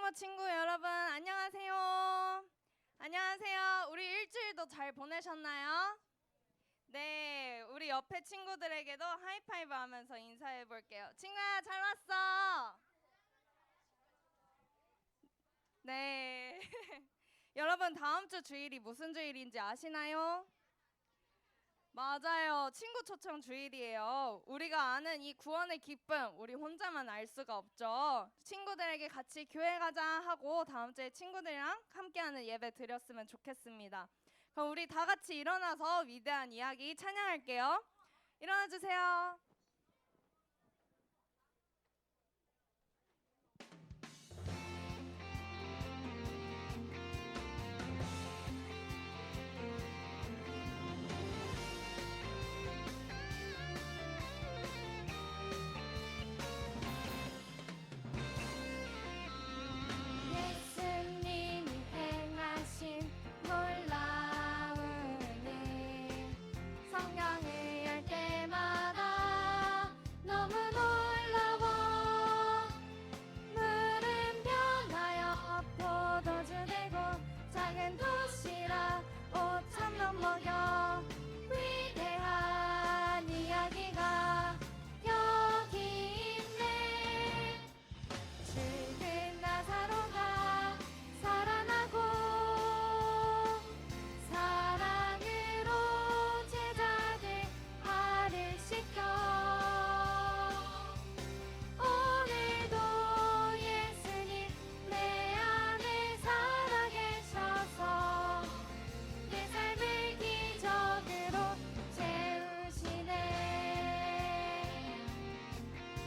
코노모 친구 여러분 안녕하세요. 안녕하세요. 우리 일주일도 잘 보내셨나요? 네, 우리 옆에 친구들에게도 하이파이브 하면서 인사해 볼게요. 친구야, 잘 왔어. 네. 여러분, 다음 주 주일이 무슨 주일인지 아시나요? 맞아요. 친구 초청 주일이에요. 우리가 아는 이 구원의 기쁨, 우리 혼자만 알 수가 없죠. 친구들에게 같이 교회 가자 하고 다음 주에 친구들이랑 함께하는 예배 드렸으면 좋겠습니다. 그럼 우리 다 같이 일어나서 위대한 이야기 찬양할게요. 일어나 주세요. 예수님이 행하신 놀라운 일 성경을 열 때마다 너무 놀라워 물은 변하여 포도주 되고 작은 도시락 5,000명 먹여 위대한 이야기가 여기 있네 죽은 나사로가 살아나고 사랑으로 제자들 발을 씻겨 오늘도 예수님 내 안에 살아계셔서 내 삶을 기적으로 채우시네.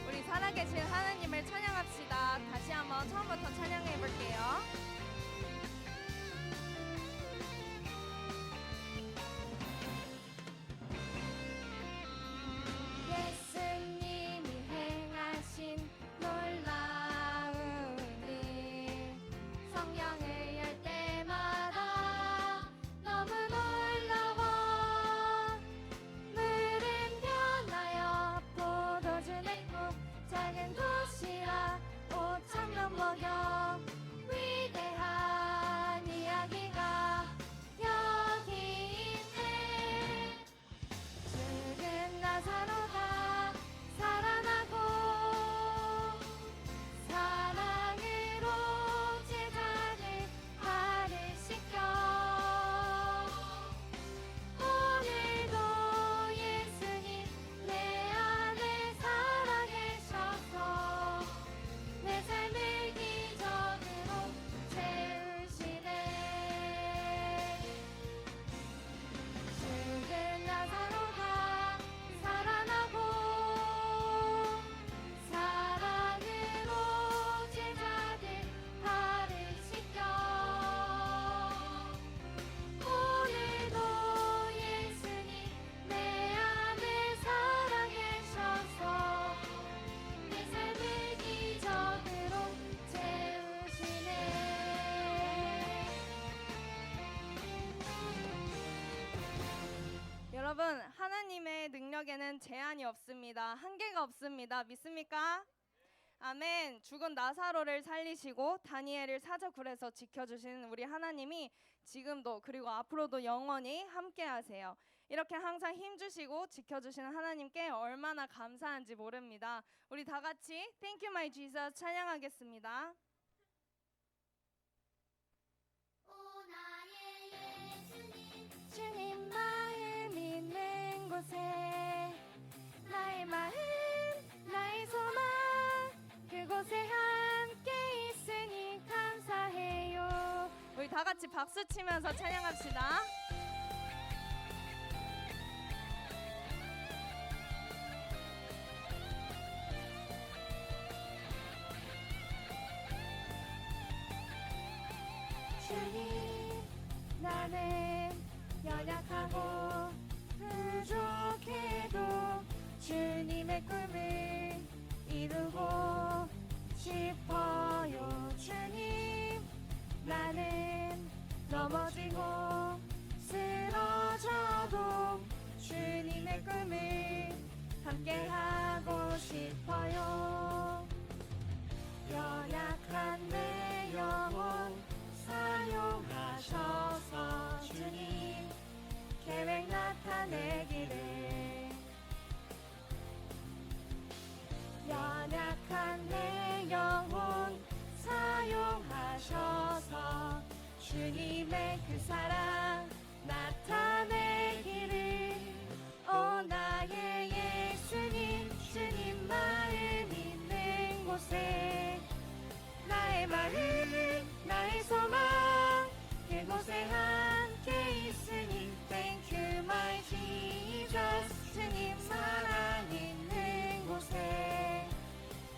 우리 살아계신 하나님을 찬양합시다. 다시 한번 처음부터 찬양해 볼게요. 예수님이 행하신 놀라운 일 성경을 열 때마다 너무 놀라워 물은 변하여 포도주 내고 작은 도시락 5,000명 먹여 위대한 이야기가 여기 있네 죽은 나사로가 살아나고 사랑으로 제자들 발을 씻겨 오늘도 예수님 내 안에 살아계셔서 내 삶을 기적으로 채우시네. 죽은 나사로가 살아나고 사랑으로 제자들 발을 씻겨 오늘도 예수님 내 안에 살아계셔서 내 삶을 기적으로 채우시네. 여러분, 하나님의 능력에는 제한이 없습니다. 한계가 없습니다. 믿습니까? 아멘. 죽은 나사로를 살리시고 다니엘을 사자굴에서 지켜주시는 우리 하나님이 지금도 그리고 앞으로도 영원히 함께하세요. 이렇게 항상 힘주시고 지켜주시는 하나님께 얼마나 감사한지 모릅니다. 우리 다 같이 Thank you my Jesus 찬양하겠습니다. 오 나의 예수님 주님 마음 있는 곳에 나의 마음 나의 소망 그곳에 함께 있으니 감사해요. 우리 다 같이 박수 치면서 찬양합시다. 주님 나는 연약하고 부족해도 주님의 꿈을 이루고 싶어요. 주님 나는 넘어지고 쓰러져도 주님의 꿈을 함께하고 싶어요. 연약한 내 주님의 그 사랑 나타내기를. 오 나의 예수님, 주님 마음 있는 곳에 나의 마음 나의 소망 그곳에 함께 있으니 Thank you my Jesus. 주님 사랑 있는 곳에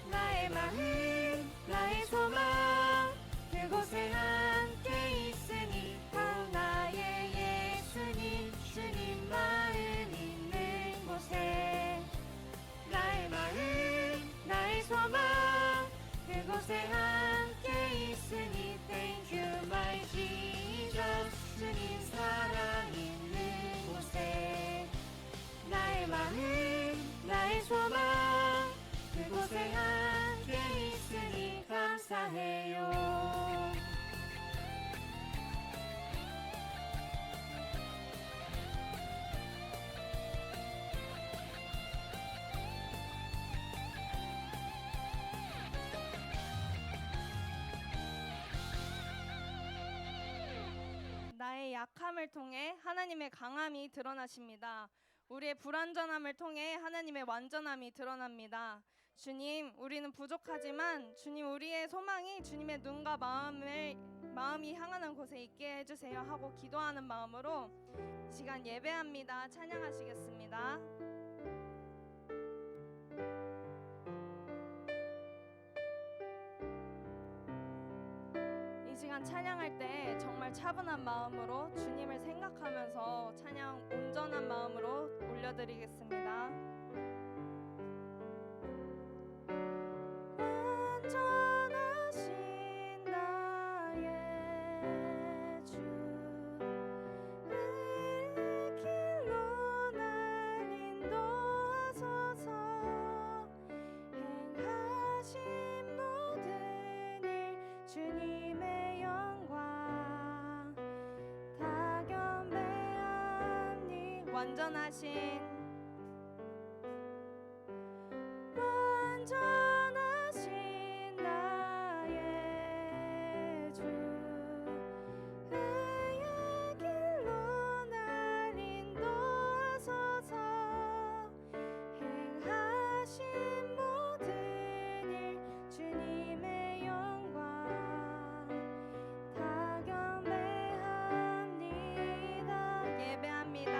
나의 마음 나의 소망 그곳에 함께 있으니 오 나의 예수님, 주님 마음 있는 곳에 나의 마음 나의 소망 그곳에 함께 있으니 Thank you my Jesus. 주님 사랑 있는 곳에 나의 마음 나의 소망 그곳에 함께 있으니 감사해요. 나의 약함을 통해 하나님의 강함이 드러나십니다. 우리의 불완전함을 통해 하나님의 완전함이 드러납니다. 주님, 우리는 부족하지만 주님 우리의 소망이 주님의 눈과 마음이 향하는 곳에 있게 해주세요 하고 기도하는 마음으로 이 시간 예배합니다. 찬양하시겠습니다. 이 시간 찬양할 때 정말 차분한 마음으로 주님을 생각하면서 찬양 온전한 마음으로 올려드리겠습니다. 완전하신 나의 주 그 길로 날 인도하소서. 행하신 모든 일 주님의 영광 다 경배하니. 완전하신 나의 주 의의 길로 날 인도하소서. 행하신 모든 일 주님의 영광 다 경배합니다. 예배합니다.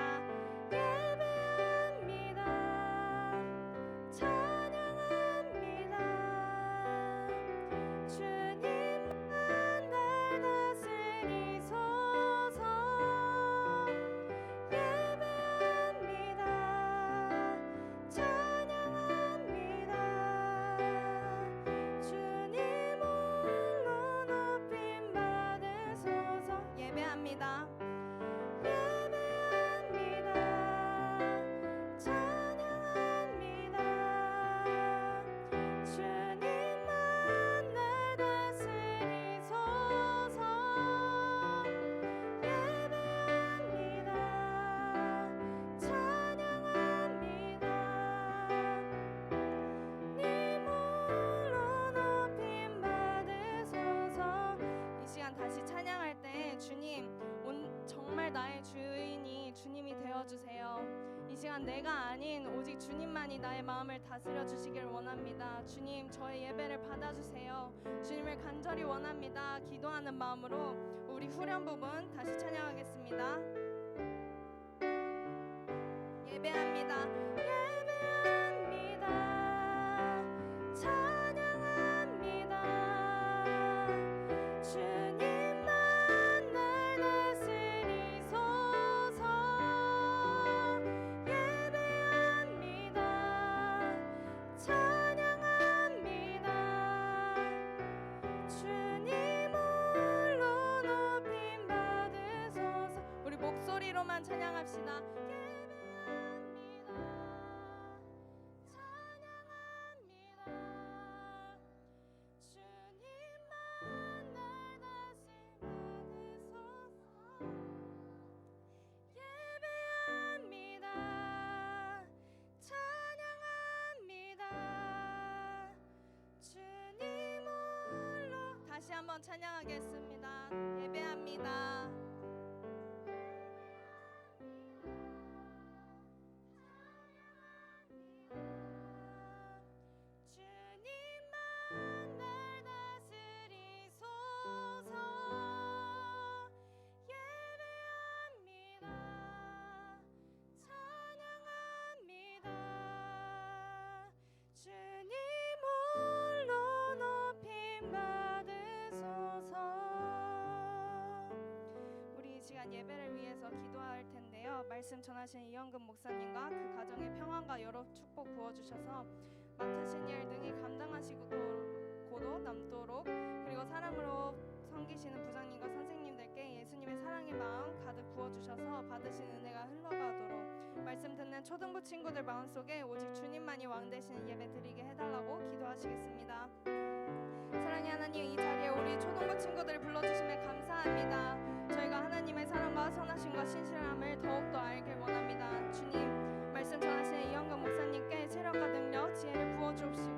찬양합니다. 주님만 날 다스리소서. 예배합니다. 찬양합니다. 주님 홀로 높임 받으소서. 예배합니다. 다시 찬양할 때 주님 정말 나의 주인이 주님이 되어주세요. 이 시간 내가 아닌 오직 주님만이 나의 마음을 다스려 주시길 원합니다. 주님 저의 예배를 받아주세요. 주님을 간절히 원합니다. 기도하는 마음으로 우리 후렴 부분 다시 찬양하겠습니다. 예배합니다. 목소리로만 찬양합시다. 다시 한번 찬양하겠습니다. 예배합니다. 주님만 날 다스리소서. 예배합니다. 찬양합니다. 주님 홀로 높임 받으소서. 우리 이 시간 예배를 위해서 기도할 텐데요. 말씀 전하신 이영근 목사님과 그 가정의 평안과 여러 축복 부어주셔서 맡으신 일 능히 감당하시고도 남도록, 그리고 사랑으로 섬기시는 부장님과 선생님들께 예수님의 사랑의 마음 가득 부어주셔서 받으신 은혜가 흘러가도록, 말씀 듣는 초등부 친구들 마음속에 오직 주님만이 왕 되시는 예배 드리게 해달라고 기도하시겠습니다. 사랑의 하나님, 이 자리에 우리 초등부 친구들을 불러주심에 감사합니다. 저희가 하나님의 사랑과 선하심과 신실함을 더욱더 알길 원합니다. 주님, 말씀 전하신 이영근 목사님께 체력과 능력, 지혜를 부어주옵시고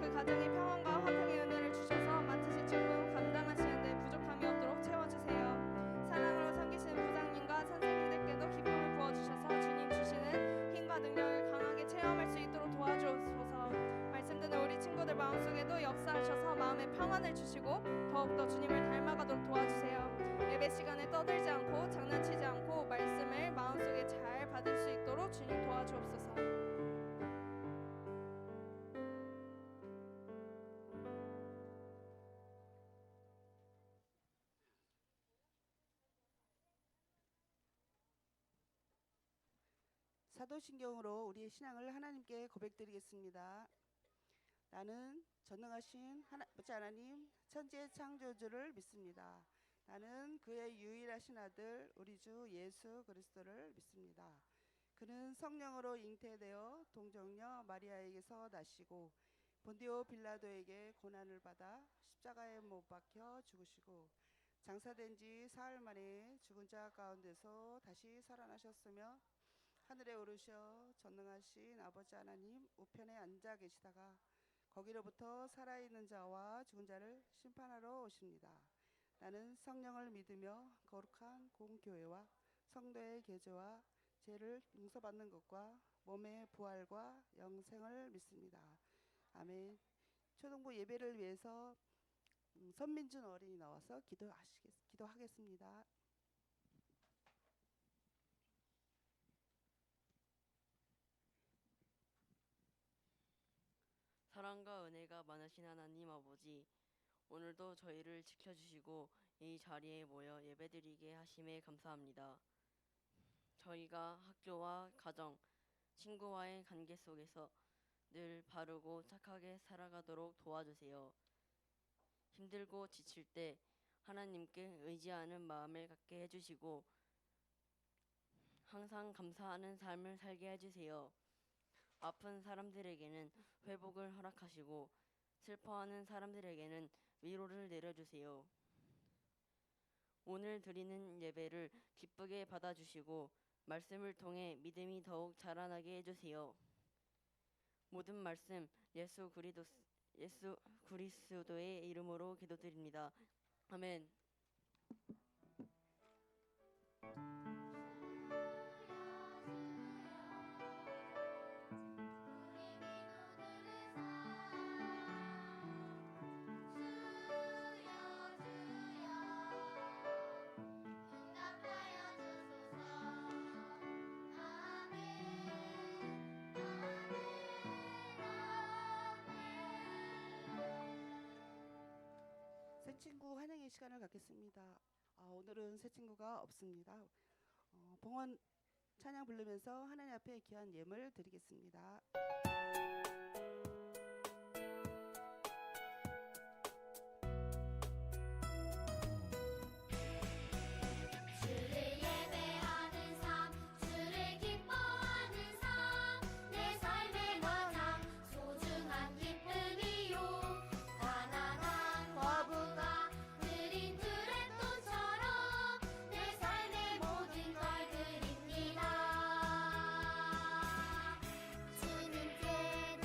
그 가정의 평안과 화평의 은혜를 주셔서 맡으실 직분 감당하시는데 부족함이 없도록 채워주세요. 사랑으로 섬기시는 부장님과 선생님들께도 기쁨을 부어주셔서 주님 주시는 힘과 능력을 강하게 체험할 수 있도록 도와주옵소서. 말씀 듣는 우리 친구들 마음속에도 역사하셔서 마음의 평안을 주시고 더욱더 주님을 닮아가도록 도와주세요. 예배 시간에 떠들지 않고 장난치지 않고 말씀을 마음속에 잘 받을 수 있도록 주님 도와주옵소서. 사도신경으로 우리의 신앙을 하나님께 고백드리겠습니다. 나는 전능하신 아버지 하나님 천지의 창조주를 믿습니다. 나는 그의 유일하신 아들 우리 주 예수 그리스도를 믿습니다. 그는 성령으로 잉태되어 동정녀 마리아에게서 나시고 본디오 빌라도에게 고난을 받아 십자가에 못 박혀 죽으시고 장사된 지 사흘 만에 죽은 자 가운데서 다시 살아나셨으며 하늘에 오르셔 전능하신 아버지 하나님 우편에 앉아 계시다가 거기로부터 살아있는 자와 죽은 자를 심판하러 오십니다. 나는 성령을 믿으며 거룩한 공교회와 성도의 계제와 죄를 용서받는 것과 몸의 부활과 영생을 믿습니다. 아멘. 초등부 예배를 위해서 선민준 어린이 나와서 기도하겠습니다. 사랑과 은혜가 많으신 하나님 아버지, 오늘도 저희를 지켜주시고 이 자리에 모여 예배드리게 하심에 감사합니다. 저희가 학교와 가정, 친구와의 관계 속에서 늘 바르고 착하게 살아가도록 도와주세요. 힘들고 지칠 때 하나님께 의지하는 마음을 갖게 해주시고 항상 감사하는 삶을 살게 해주세요. 아픈 사람들에게는 회복을 허락하시고 슬퍼하는 사람들에게는 위로를 내려주세요. 오늘 드리는 예배를 기쁘게 받아주시고 말씀을 통해 믿음이 더욱 자라나게 해주세요. 모든 말씀 예수 그리스도의 이름으로 기도드립니다. 아멘. 새 친구 환영의 시간을 갖겠습니다. 오늘은 새 친구가 없습니다. 봉헌 찬양 부르면서 하나님 앞에 귀한 예물 드리겠습니다. 주를 예배하는 삶, 주를 기뻐하는 삶, 내 삶의 가장 소중한 기쁨이요. 가난한 과부가 드린 드레돈처럼 내 삶의 모든 걸 드립니다. 주님께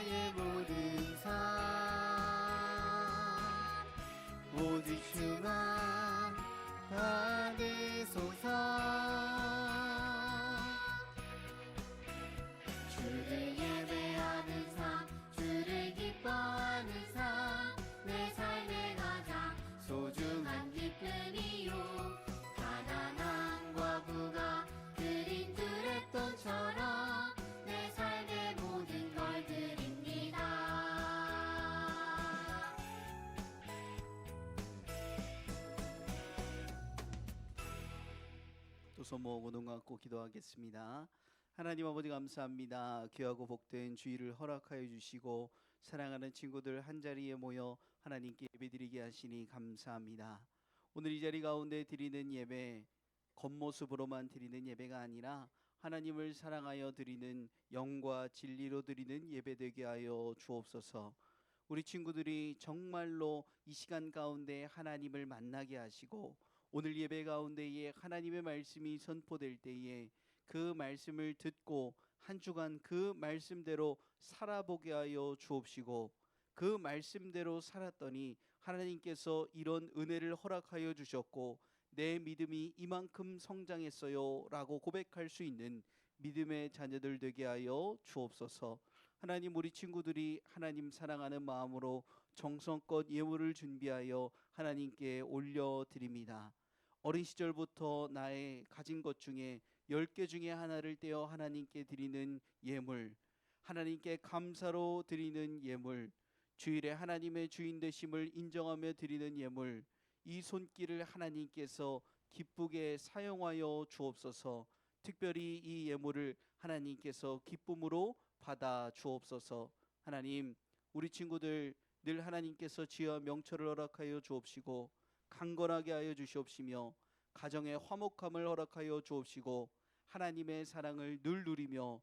나의 모든 삶 오직 주만 받으소서. 주를 예배하는 삶 주를 기뻐하는 삶 내 삶의 가장 소중한 기쁨이요. 가난한 과부가 드린 두레돈처럼 내 삶의 모든 걸 드립니다. 두 손 모으고 눈 감고 기도하겠습니다. 하나님 아버지 감사합니다. 귀하고 복된 주일을 허락하여 주시고 사랑하는 친구들 한자리에 모여 하나님께 예배드리게 하시니 감사합니다. 오늘 이 자리 가운데 드리는 예배 겉모습으로만 드리는 예배가 아니라 하나님을 사랑하여 드리는 영과 진리로 드리는 예배 되게 하여 주옵소서. 우리 친구들이 정말로 이 시간 가운데 하나님을 만나게 하시고 오늘 예배 가운데에 하나님의 말씀이 선포될 때에 그 말씀을 듣고 한 주간 그 말씀대로 살아보게 하여 주옵시고 그 말씀대로 살았더니 하나님께서 이런 은혜를 허락하여 주셨고 내 믿음이 이만큼 성장했어요 라고 고백할 수 있는 믿음의 자녀들 되게 하여 주옵소서. 하나님 우리 친구들이 하나님 사랑하는 마음으로 정성껏 예물을 준비하여 하나님께 올려드립니다. 어린 시절부터 나의 가진 것 중에 10개 중에 하나를 떼어 하나님께 드리는 예물, 하나님께 감사로 드리는 예물, 주일에 하나님의 주인 되심을 인정하며 드리는 예물, 이 손길을 하나님께서 기쁘게 사용하여 주옵소서. 특별히 이 예물을 하나님께서 기쁨으로 받아 주옵소서. 하나님 우리 친구들 늘 하나님께서 지혜와 명철을 허락하여 주옵시고 강건하게 하여 주시옵시며 가정의 화목함을 허락하여 주옵시고 하나님의 사랑을 늘 누리며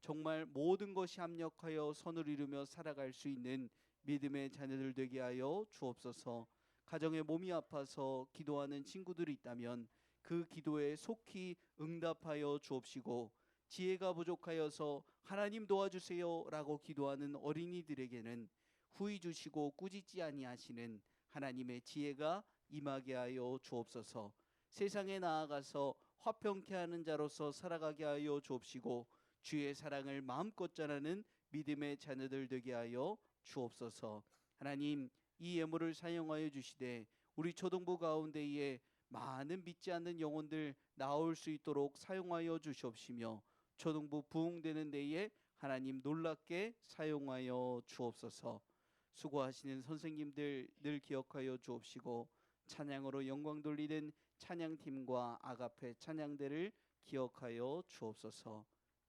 정말 모든 것이 합력하여 선을 이루며 살아갈 수 있는 믿음의 자녀들 되게 하여 주옵소서. 가정에 몸이 아파서 기도하는 친구들이 있다면 그 기도에 속히 응답하여 주옵시고 지혜가 부족하여서 하나님 도와주세요 라고 기도하는 어린이들에게는 후히 주시고 꾸짖지 아니하시는 하나님의 지혜가 임하게 하여 주옵소서. 세상에 나아가서 화평케 하는 자로서 살아가게 하여 주옵시고 주의 사랑을 마음껏 전하는 믿음의 자녀들 되게 하여 주옵소서. 하나님 이 예물을 사용하여 주시되 우리 초등부 가운데에 많은 믿지 않는 영혼들 나올 수 있도록 사용하여 주시옵시며 초등부 부흥되는 데에 하나님 놀랍게 사용하여 주옵소서. 수고하시는 선생님들 늘 기억하여 주옵시고 찬양으로 영광 돌리는 찬양팀과 아가페 찬양대를 기억하여 주옵소서.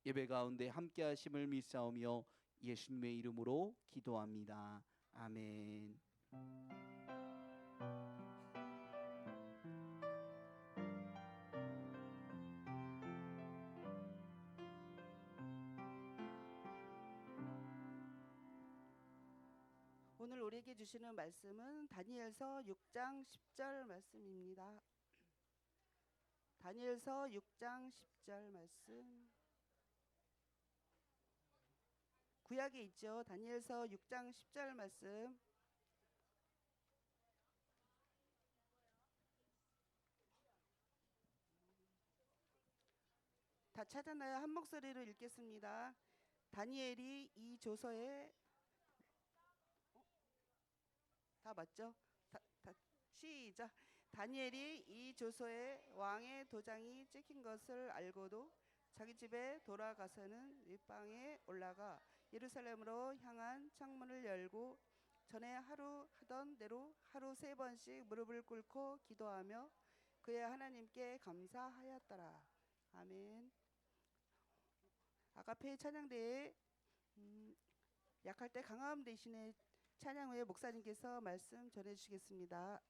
예배 가운데 함께 하심을 믿사오며 예수님의 이름으로 기도합니다. 아멘. 오늘 우리에게 주시는 말씀은 다니엘서 6장 10절 말씀입니다. 다니엘서 6장 10절 말씀. 구약에 있죠. 다니엘서 6장 10절 말씀. 다 찾았나요? 한 목소리로 읽겠습니다. 다니엘이 이 조서에 다 맞죠? 시작. 다니엘이 이 조서에 왕의 도장이 찍힌 것을 알고도 자기 집에 돌아가서는 윗방에 올라가 예루살렘으로 향한 창문을 열고 전에 하루 하던 대로 하루 3번씩 무릎을 꿇고 기도하며 그의 하나님께 감사하였더라. 아멘. 아가페 찬양대에 약할 때 강함 대신에 찬양 후에 목사님께서 말씀 전해 주시겠습니다.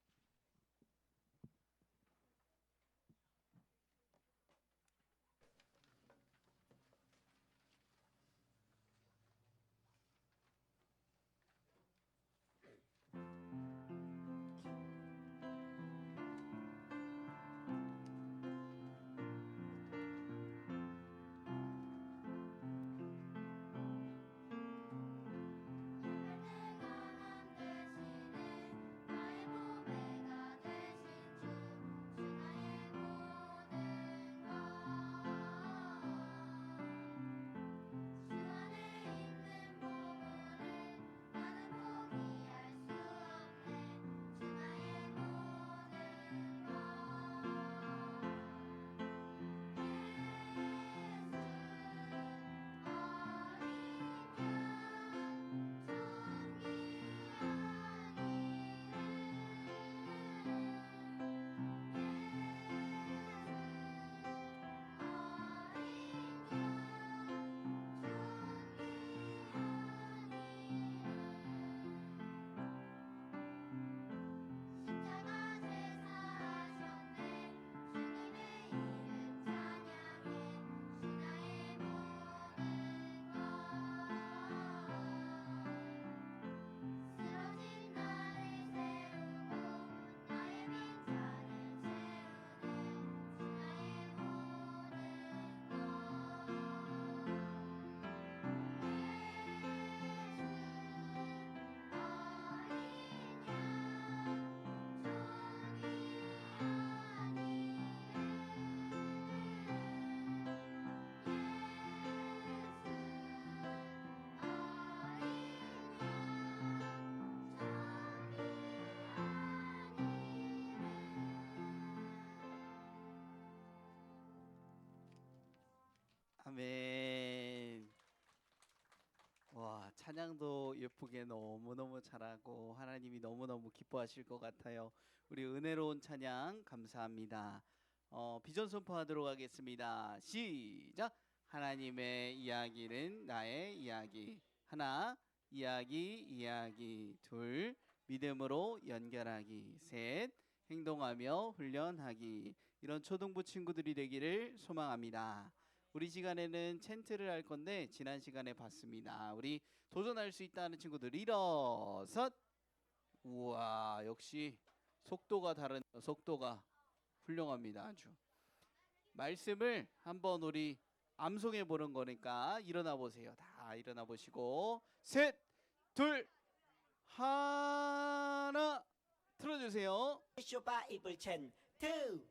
아멘. 와, 찬양도 예쁘게 너무너무 잘하고 하나님이 너무너무 기뻐하실 것 같아요. 우리 은혜로운 찬양 감사합니다. 비전 선포하도록 하겠습니다. 시작. 하나님의 이야기는 나의 이야기. 하나, 이야기. 둘, 믿음으로 연결하기. 셋, 행동하며 훈련하기. 이런 초등부 친구들이 되기를 소망합니다. 우리 시간에는 챈트를 할 건데 지난 시간에 봤습니다. 우리 도전할 수 있다는 친구들 일어섰. 우와, 역시 속도가 다른, 속도가 훌륭합니다. 아주. 말씀을 한번 우리 암송해 보는 거니까 일어나 보세요. 다 일어나 보시고 셋, 둘, 하나 틀어주세요. 쇼 바이블 챈 2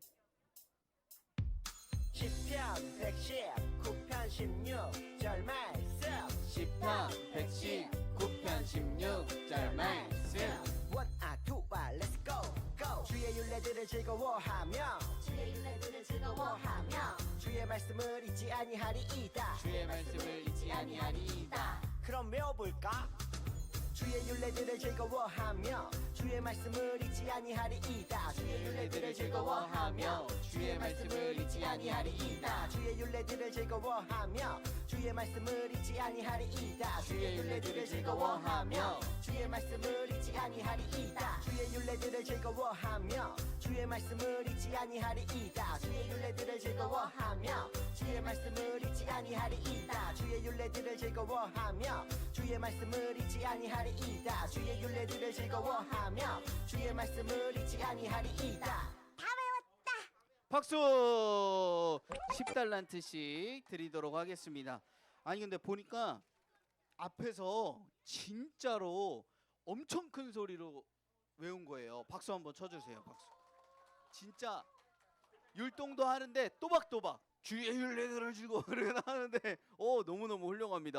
10편 110 9편 16절 말씀 10편 119편 16절 말씀. 1, 2, let's go go 주의 윤례들을 즐거워하며 주의 말씀을 잊지 아니하리이다 주의 말씀을 잊지 아니하리이다. 그럼 외워볼까? 주의 윤례들을 즐거워하며 주의 말씀을 잊지 아니하리이다 주의 윤례들을 즐거워하며 주의 말씀을 잊지 아니하리이다 주의 윤례들을 즐거워하며 주의 말씀을 잊지 아니하리이다 주의 윤례들을 즐거워하며 주의 말씀을 잊지 아니하리이다 주의 윤례들을 즐거워하며 주의 말씀을 잊지 아니하리이다 주의 윤례들을 즐거워하며 주의 말씀을 잊지 아니하리이다 주의 윤례들을 즐거워하며 주의 말씀을 잊지 아니하리이다 주의 윤례들을 즐거워하며 주의 말씀을 잊지 아니하리이다 박수. 10달란트씩 드리도록 하겠습니다. 아니 근데 보니까 앞에서 진짜로 엄청 큰 소리로 외운 거예요. 박수 한번 쳐주세요. 박수. 진짜 율동도 하는데 또박또박 주의 윤례들을 주고 그러긴 하는데 너무너무 훌륭합니다.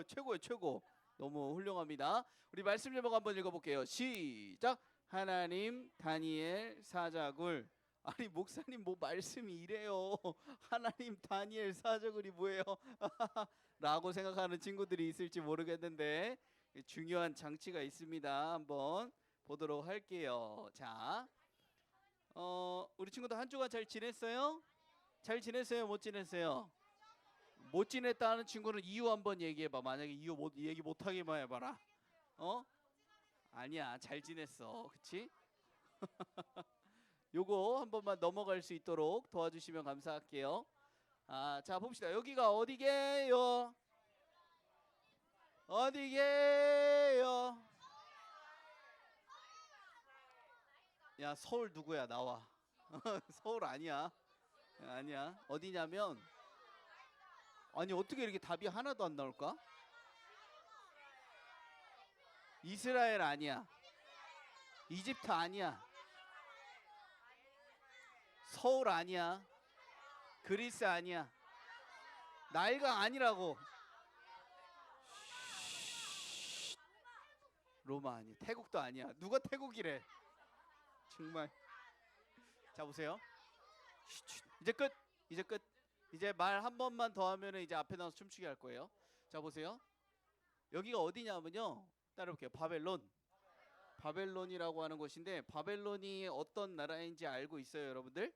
최고예요, 최고. 너무 훌륭합니다. 우리 말씀 제목 한번 읽어볼게요. 시작. 하나님 다니엘 사자굴. 아니 목사님 뭐 말씀이 이래요. 하나님 다니엘 사자굴이 뭐예요? 라고 생각하는 친구들이 있을지 모르겠는데 중요한 장치가 있습니다. 한번 보도록 할게요. 자, 우리 친구들 한 주간 잘 지냈어요? 잘 지냈어요? 못 지냈어요? 못 지냈다는 친구는 이유 한번 얘기해봐. 만약에 이유 얘기 못하기만 해봐라. 아니야, 잘 지냈어. 그치? 요거 한 번만 넘어갈 수 있도록 도와주시면 감사할게요. 자 봅시다. 여기가 어디게요? 어디게요? 야, 서울 누구야? 나와. 서울 아니야. 아니야. 어디냐면, 아니 어떻게 이렇게 답이 하나도 안 나올까? 이스라엘 아니야. 이집트 아니야. 서울 아니야. 그리스 아니야. 나일강 아니라고. 로마 아니야. 태국도 아니야. 누가 태국이래? 정말. 자 보세요. 이제 끝. 이제 끝. 이제 말 한 번만 더 하면은 이제 앞에 나와서 춤추게 할 거예요. 자 보세요. 여기가 어디냐면요. 따라볼게요. 바벨론. 바벨론이라고 하는 곳인데 바벨론이 어떤 나라인지 알고 있어요, 여러분들?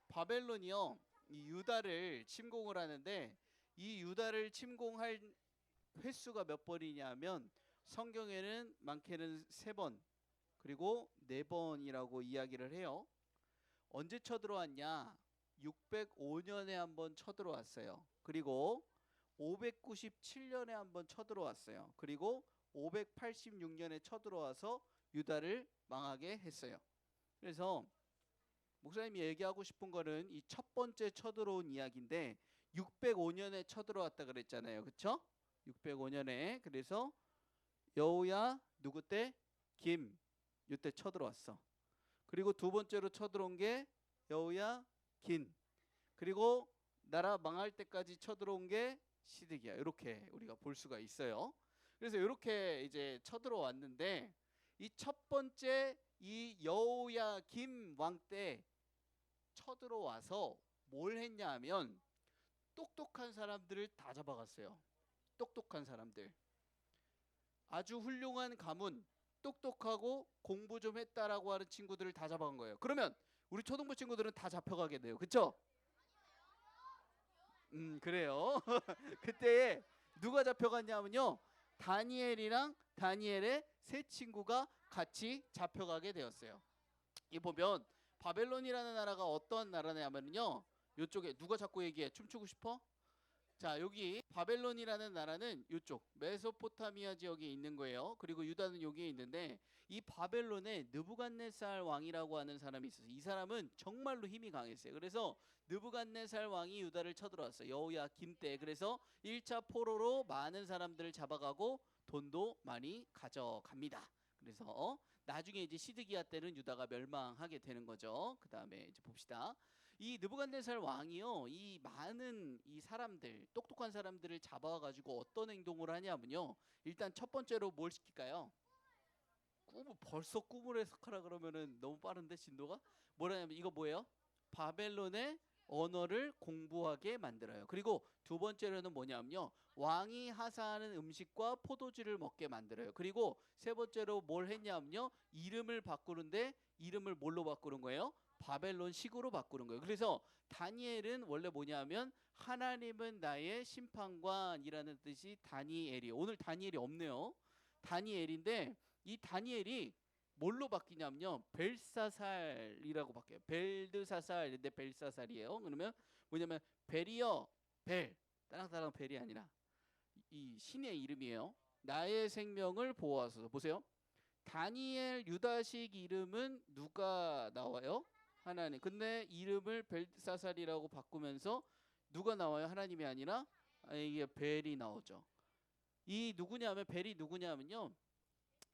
바벨론이요. 이 유다를 침공을 하는데 이 유다를 침공할 횟수가 몇 번이냐면 성경에는 많게는 3번 그리고 4번이라고 이야기를 해요. 언제 쳐들어왔냐? 605년에 한번 쳐들어왔어요. 그리고 597년에 한번 쳐들어왔어요. 그리고 586년에 쳐들어와서 유다를 망하게 했어요. 그래서 목사님이 얘기하고 싶은 거는 이 첫 번째 쳐들어온 이야기인데 605년에 쳐들어왔다 그랬잖아요. 그쵸? 605년에. 그래서 여호야 누구 때? 김 이때 쳐들어왔어. 그리고 두 번째로 쳐들어온 게 여호야 긴. 그리고 나라 망할 때까지 쳐들어온 게 시드기야. 이렇게 우리가 볼 수가 있어요. 그래서 이렇게 이제 쳐들어왔는데 이 첫 번째 이 여호야김 왕 때 쳐들어와서 뭘 했냐 하면 똑똑한 사람들을 다 잡아갔어요. 똑똑한 사람들. 아주 훌륭한 가문, 똑똑하고 공부 좀 했다라고 하는 친구들을 다 잡아간 거예요. 그러면 우리 초등부 친구들은 다 잡혀가게 돼요. 그쵸? 그래요. 그때 누가 잡혀갔냐면요. 다니엘이랑 다니엘의 세 친구가 같이 잡혀가게 되었어요. 이 보면 바벨론이라는 나라가 어떤 나라냐면요. 이쪽에 누가 자꾸 얘기해? 춤추고 싶어? 자, 여기 바벨론이라는 나라는 이쪽 메소포타미아 지역에 있는 거예요. 그리고 유다는 여기에 있는데 이 바벨론에 느부갓네살 왕이라고 하는 사람이 있었어요. 이 사람은 정말로 힘이 강했어요. 그래서 느부갓네살 왕이 유다를 쳐들어왔어요. 여호야김 때. 그래서 1차 포로로 많은 사람들을 잡아가고 돈도 많이 가져갑니다. 그래서 나중에 이제 시드기야 때는 유다가 멸망하게 되는 거죠. 그 다음에 이제 봅시다. 이 느부갓네살 왕이요, 이 많은 이 사람들, 똑똑한 사람들을 잡아가지고 어떤 행동을 하냐면요. 일단 첫 번째로 뭘 시킬까요? 벌써 꿈을 해석하라 그러면은 너무 빠른데 진도가? 뭐라냐면 이거 뭐예요? 바벨론의 언어를 공부하게 만들어요. 그리고 두 번째로는 뭐냐면요. 왕이 하사하는 음식과 포도주를 먹게 만들어요. 그리고 세 번째로 뭘 했냐면요. 이름을 바꾸는데 이름을 뭘로 바꾸는 거예요? 바벨론식으로 바꾸는 거예요. 그래서 다니엘은 원래 뭐냐면 하나님은 나의 심판관이라는 뜻이 다니엘이에요. 오늘 다니엘이 없네요. 다니엘인데 이 다니엘이 뭘로 바뀌냐면요. 벨사살이라고 바뀌어요. 벨드사살인데 벨사살이에요. 그러면 뭐냐면 벨이요. 벨. 따랑따랑 벨이 아니라 이 신의 이름이에요. 나의 생명을 보호하소서. 보세요. 다니엘 유다식 이름은 누가 나와요? 하나님. 근데 이름을 벨사살이라고 바꾸면서 누가 나와요? 하나님이 아니라 이게 벨이 나오죠. 이 누구냐면 벨이 누구냐면요.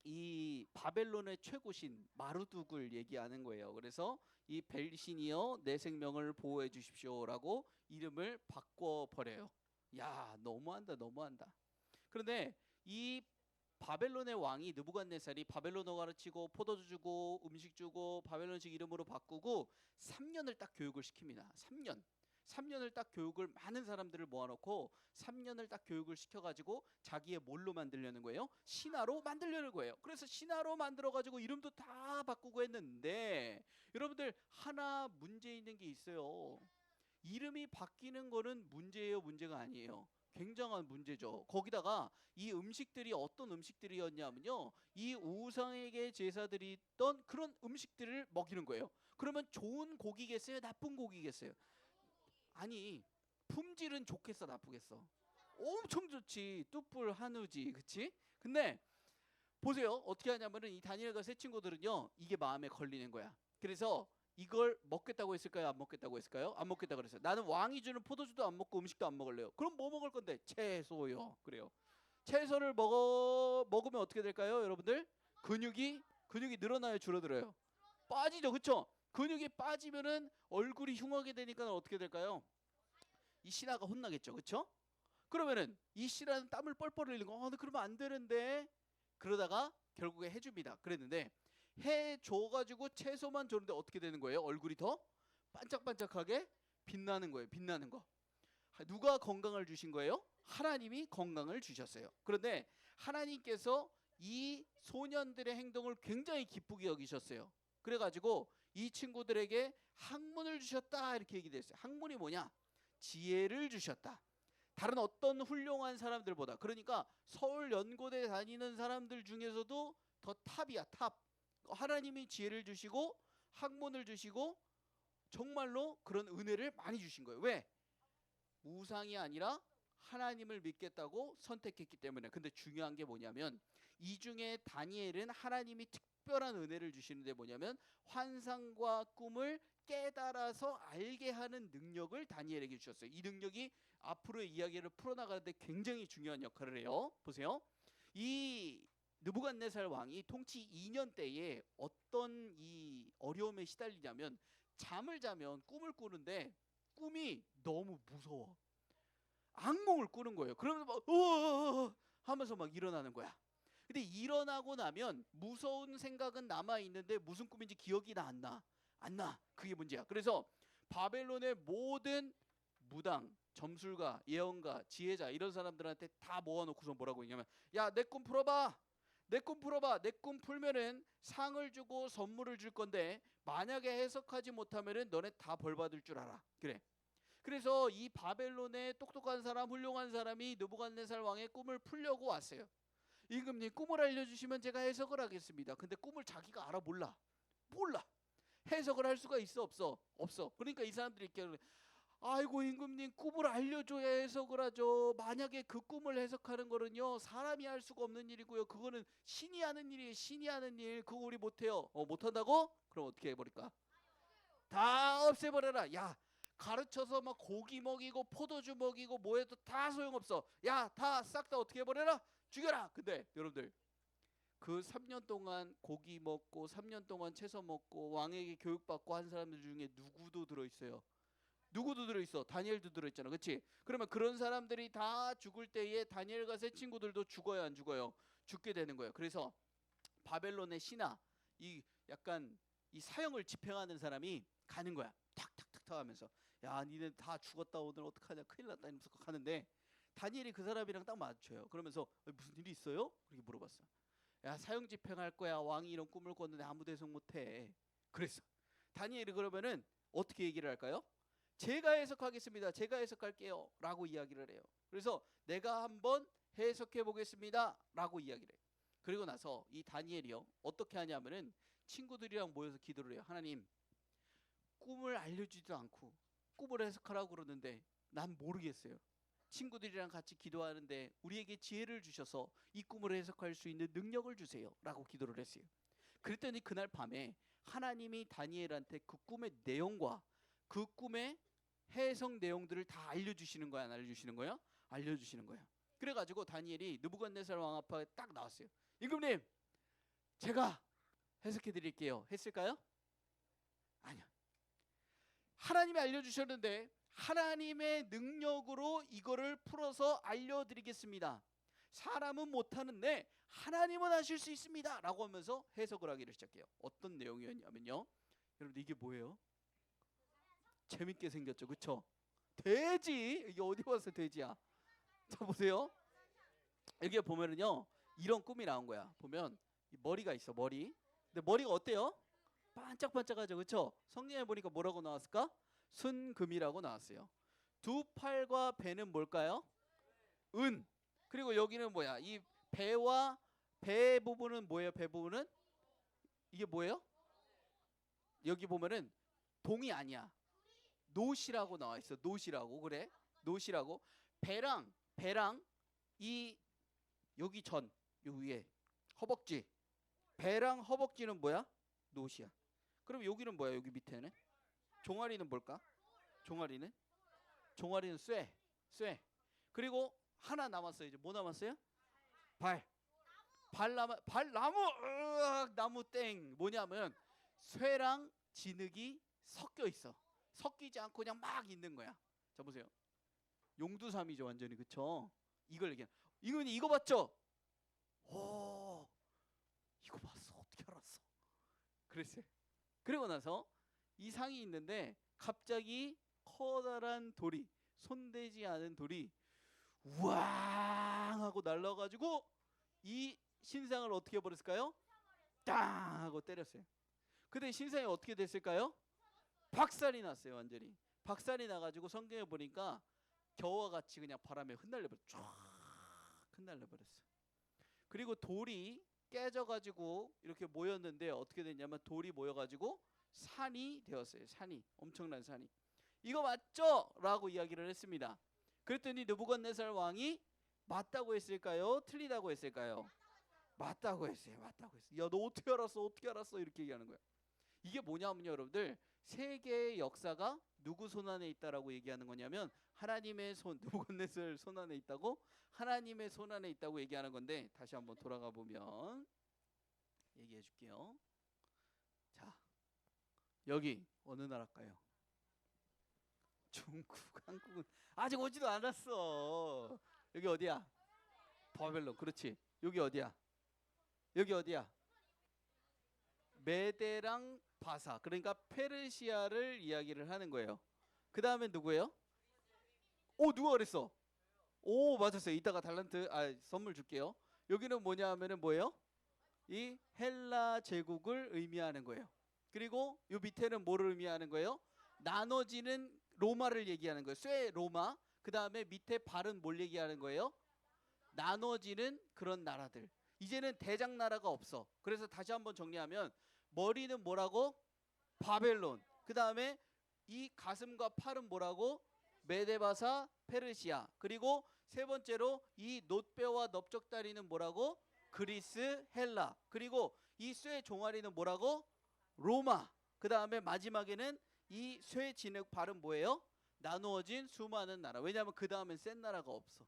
이 바벨론의 최고신 마르둑을 얘기하는 거예요. 그래서 이 벨신이여 내 생명을 보호해 주십시오라고 이름을 바꿔 버려요. 야, 너무한다. 그런데 이 바벨론의 왕이 느부갓네살이 바벨론어 가르치고 포도주 주고 음식 주고 바벨론식 이름으로 바꾸고 3년을 딱 교육을 시킵니다. 3년을 딱 교육을 많은 사람들을 모아놓고 3년을 딱 교육을 시켜가지고 자기의 뭘로 만들려는 거예요? 신하로 만들려는 거예요. 그래서 신하로 만들어가지고 이름도 다 바꾸고 했는데 여러분들 하나 문제 있는 게 있어요. 이름이 바뀌는 거는 문제예요, 문제가 아니에요? 굉장한 문제죠. 거기다가 이 음식들이 어떤 음식들이었냐면요. 이 우상에게 제사드리던 그런 음식들을 먹이는 거예요. 그러면 좋은 고기겠어요? 나쁜 고기겠어요? 아니, 품질은 좋겠어, 나쁘겠어? 엄청 좋지. 뚝불 한우지, 그치? 근데 보세요. 어떻게 하냐면은 이 다니엘과 세 친구들은요. 이게 마음에 걸리는 거야. 그래서 이걸 먹겠다고 했을까요? 안 먹겠다고 했을까요? 안 먹겠다 그랬어요. 나는 왕이 주는 포도주도 안 먹고 음식도 안 먹을래요. 그럼 뭐 먹을 건데? 채소요. 그래요. 채소를 먹으면 어떻게 될까요, 여러분들? 근육이 늘어나요, 줄어들어요? 빠지죠, 그렇죠? 근육이 빠지면은 얼굴이 흉하게 되니까 어떻게 될까요? 이 신하가 혼나겠죠, 그렇죠? 그러면은 이 신하는 땀을 뻘뻘 흘리는 거, 근데 그러면 안 되는데 그러다가 결국에 해줍니다. 그랬는데 해줘가지고 채소만 줬는데 어떻게 되는 거예요? 얼굴이 더 반짝반짝하게 빛나는 거예요. 빛나는 거. 누가 건강을 주신 거예요? 하나님이 건강을 주셨어요. 그런데 하나님께서 이 소년들의 행동을 굉장히 기쁘게 여기셨어요. 그래가지고 이 친구들에게 학문을 주셨다 이렇게 얘기됐어요. 학문이 뭐냐? 지혜를 주셨다. 다른 어떤 훌륭한 사람들보다. 그러니까 서울 연고대 다니는 사람들 중에서도 더 탑이야, 탑. 하나님이 지혜를 주시고 학문을 주시고 정말로 그런 은혜를 많이 주신 거예요. 왜? 우상이 아니라 하나님을 믿겠다고 선택했기 때문에. 근데 중요한 게 뭐냐면 이 중에 다니엘은 하나님이 특별한 은혜를 주시는데 뭐냐면 환상과 꿈을 깨달아서 알게 하는 능력을 다니엘에게 주셨어요. 이 능력이 앞으로의 이야기를 풀어나가는데 굉장히 중요한 역할을 해요. 보세요. 이 느부갓네살 왕이 통치 2년 때에 어떤 이 어려움에 시달리냐면 잠을 자면 꿈을 꾸는데 꿈이 너무 무서워. 악몽을 꾸는 거예요. 그러면서 막 하면서 막 일어나는 거야. 근데 일어나고 나면 무서운 생각은 남아 있는데 무슨 꿈인지 기억이 안 나. 그게 문제야. 그래서 바벨론의 모든 무당, 점술가, 예언가, 지혜자 이런 사람들한테 다 모아놓고서 뭐라고 했냐면 야, 내 꿈 풀어봐. 내 꿈 풀어봐. 내 꿈 풀면은 상을 주고 선물을 줄 건데 만약에 해석하지 못하면은 너네 다 벌 받을 줄 알아. 그래. 그래서 이 바벨론의 똑똑한 사람, 훌륭한 사람이 느부갓네살 왕의 꿈을 풀려고 왔어요. 임금님, 꿈을 알려주시면 제가 해석을 하겠습니다. 근데 꿈을 자기가 알아 몰라. 해석을 할 수가 있어 없어? 없어. 그러니까 이 사람들이 이렇게 아이고 임금님, 꿈을 알려줘야 해석을 하죠. 만약에 그 꿈을 해석하는 거는요 사람이 할 수가 없는 일이고요. 그거는 신이 하는 일이에요. 신이 하는 일. 그거 우리 못해요. 못한다고? 그럼 어떻게 해버릴까? 다 없애버려라. 야, 가르쳐서 막 고기 먹이고 포도주 먹이고 뭐해도 다 소용없어. 야, 다 싹 다 어떻게 해버려라? 죽여라. 근데 여러분들, 그 3년 동안 고기 먹고 3년 동안 채소 먹고 왕에게 교육받고 한 사람들 중에 누구도 들어있어요. 누구도 들어있어. 다니엘도 들어있잖아. 그렇지? 그러면 그런 사람들이 다 죽을 때에 다니엘과 세 친구들도 죽어요, 안 죽어요? 죽게 되는 거예요. 그래서 바벨론의 신하, 이 약간 이 사형을 집행하는 사람이 가는 거야. 탁탁탁탁 하면서 야, 니네 다 죽었다. 오늘 어떡하냐, 큰일 났다 이러면서 가는데 다니엘이 그 사람이랑 딱 마주쳐요. 그러면서 무슨 일이 있어요? 그렇게 물어봤어. 야, 사형 집행할 거야. 왕이 이런 꿈을 꿨는데 아무도 해석 못해. 그랬어. 다니엘이 그러면은 어떻게 얘기를 할까요? 제가 해석하겠습니다. 제가 해석할게요. 라고 이야기를 해요. 그래서 내가 한번 해석해 보겠습니다. 라고 이야기를 해요. 그리고 나서 이 다니엘이요 어떻게 하냐면은 친구들이랑 모여서 기도를 해요. 하나님, 꿈을 알려주지도 않고 꿈을 해석하라고 그러는데 난 모르겠어요. 친구들이랑 같이 기도하는데 우리에게 지혜를 주셔서 이 꿈을 해석할 수 있는 능력을 주세요. 라고 기도를 했어요. 그랬더니 그날 밤에 하나님이 다니엘한테 그 꿈의 내용과 그 꿈의 해석 내용들을 다 알려주시는 거야, 안 알려주시는 거야? 알려주시는 거야. 그래가지고 다니엘이 느부갓네살 왕 앞에 딱 나왔어요. 임금님, 제가 해석해 드릴게요. 했을까요? 아니요. 하나님이 알려주셨는데 하나님의 능력으로 이거를 풀어서 알려드리겠습니다. 사람은 못하는데 하나님은 하실 수 있습니다. 라고 하면서 해석을 하기를 시작해요. 어떤 내용이었냐면요, 여러분 이게 뭐예요? 재밌게 생겼죠, 그쵸? 돼지. 이게 어디 와서 돼지야? 자, 보세요. 여기에 보면은요 이런 꿈이 나온 거야. 보면 이 머리가 있어, 머리. 근데 머리가 어때요? 반짝반짝하죠, 그쵸? 성경에 보니까 뭐라고 나왔을까? 순금이라고 나왔어요. 두 팔과 배는 뭘까요? 은. 그리고 여기는 뭐야? 이 배와 배 부분은 뭐예요? 배 부분은 이게 뭐예요? 여기 보면은 동이 아니야. 노시라고 나와 있어. 노시라고. 그래? 노시라고. 배랑 이 여기 전, 요 위에 허벅지. 배랑 허벅지는 뭐야? 노시야. 그럼 여기는 뭐야? 여기 밑에는? 종아리는 뭘까? 종아리는 쇠. 그리고 하나 남았어요. 이제 뭐 남았어요? 나무. 나무 땡. 뭐냐면 쇠랑 진흙이 섞여 있어. 섞이지 않고 그냥 막 있는 거야. 자, 보세요. 용두삼이죠, 완전히. 그쵸? 이걸 얘기해. 이거 봤죠? 오, 이거 봤어. 어떻게 알았어? 그랬어요. 그리고 나서 이 상이 있는데 갑자기 커다란 돌이, 손대지 않은 돌이 우왕 하고 날라가지고 이 신상을 어떻게 해버렸을까요? 땅 하고 때렸어요. 근데 신상이 어떻게 됐을까요? 박살이 났어요. 완전히 박살이 나가지고 성경에 보니까 겨와 같이 그냥 바람에 흩날려버렸어. 쫙 흩날려버렸어. 그리고 돌이 깨져가지고 이렇게 모였는데 어떻게 됐냐면 돌이 모여가지고 산이 되었어요. 산이, 엄청난 산이. 이거 맞죠? 라고 이야기를 했습니다. 그랬더니 느부갓네살 왕이 맞다고 했을까요? 틀리다고 했을까요? 맞다고 했어요. 맞다고 했어요. 야, 너 어떻게 알았어? 어떻게 알았어? 이렇게 얘기하는 거야. 이게 뭐냐면요, 여러분들, 세계의 역사가 누구 손 안에 있다라고 얘기하는 거냐면 하나님의 손, 느부갓네살 손 안에 있다고, 하나님의 손 안에 있다고 얘기하는 건데, 다시 한번 돌아가 보면 얘기해 줄게요. 자, 여기 어느 나라일까요? 중국, 한국은 아직 오지도 않았어. 여기 어디야? 바벨론. 그렇지. 여기 어디야? 여기 어디야? 메데랑 바사. 그러니까 페르시아를 이야기를 하는 거예요. 그 다음에 누구예요? 누가 그랬어? 오, 맞았어요. 이따가 달란트 선물 줄게요. 여기는 뭐냐 하면은 뭐예요? 이 헬라 제국을 의미하는 거예요. 그리고 요 밑에는 뭐를 의미하는 거예요? 나눠지는 로마를 얘기하는 거예요. 쇠 로마. 그 다음에 밑에 발은 뭘 얘기하는 거예요? 나눠지는 그런 나라들. 이제는 대장 나라가 없어. 그래서 다시 한번 정리하면 머리는 뭐라고? 바벨론. 그 다음에 이 가슴과 팔은 뭐라고? 메데바사 페르시아. 그리고 세 번째로 이 놋뼈와 넓적다리는 뭐라고? 그리스 헬라. 그리고 이 쇠 종아리는 뭐라고? 로마. 그 다음에 마지막에는 이 쇠 진흙 발은 뭐예요? 나누어진 수많은 나라. 왜냐하면 그 다음엔 센 나라가 없어.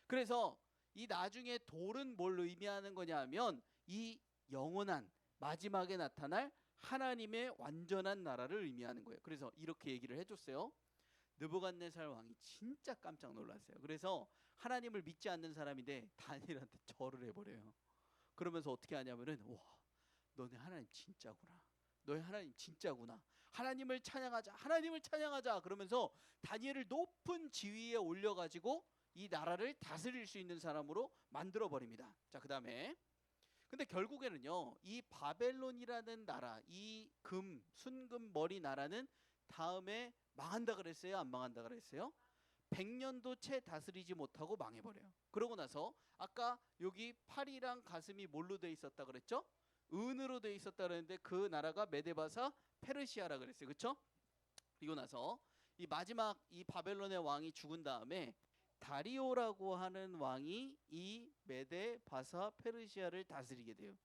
그래서 이 나중에 돌은 뭘 의미하는 거냐 하면 이 영원한 마지막에 나타날 하나님의 완전한 나라를 의미하는 거예요. 그래서 이렇게 얘기를 해줬어요. 느부갓네살 왕이 진짜 깜짝 놀랐어요. 그래서 하나님을 믿지 않는 사람인데 다니엘한테 절을 해버려요. 그러면서 어떻게 하냐면은 와, 너네 하나님 진짜구나. 너희 하나님 진짜구나. 하나님을 찬양하자. 하나님을 찬양하자. 그러면서 다니엘을 높은 지위에 올려가지고 이 나라를 다스릴 수 있는 사람으로 만들어 버립니다. 자, 그 다음에 근데 결국에는요, 이 바벨론이라는 나라, 이 순금 머리 나라는 다음에 망한다 그랬어요? 안 망한다 그랬어요? 100년도 채 다스리지 못하고 망해버려요. 그러고 나서 아까 여기 팔이랑 가슴이 뭘로 돼 있었다 그랬죠? 은으로 돼 있었다 그랬는데 그 나라가 메데바사 페르시아라 그랬어요. 그렇죠? 그리고 나서 이 마지막 이 바벨론의 왕이 죽은 다음에 다리오라고 하는 왕이 이 메데바사 페르시아를 다스리게 돼요.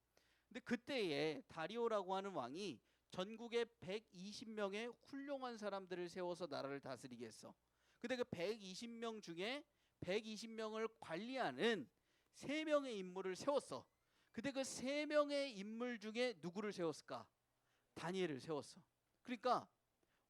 근데 그때에 다리오라고 하는 왕이 전국에 120명의 훌륭한 사람들을 세워서 나라를 다스리게 했어. 근데 그 120명 중에 120명을 관리하는 3명의 인물을 세웠어. 근데 그 3명의 인물 중에 누구를 세웠을까? 다니엘을 세웠어. 그러니까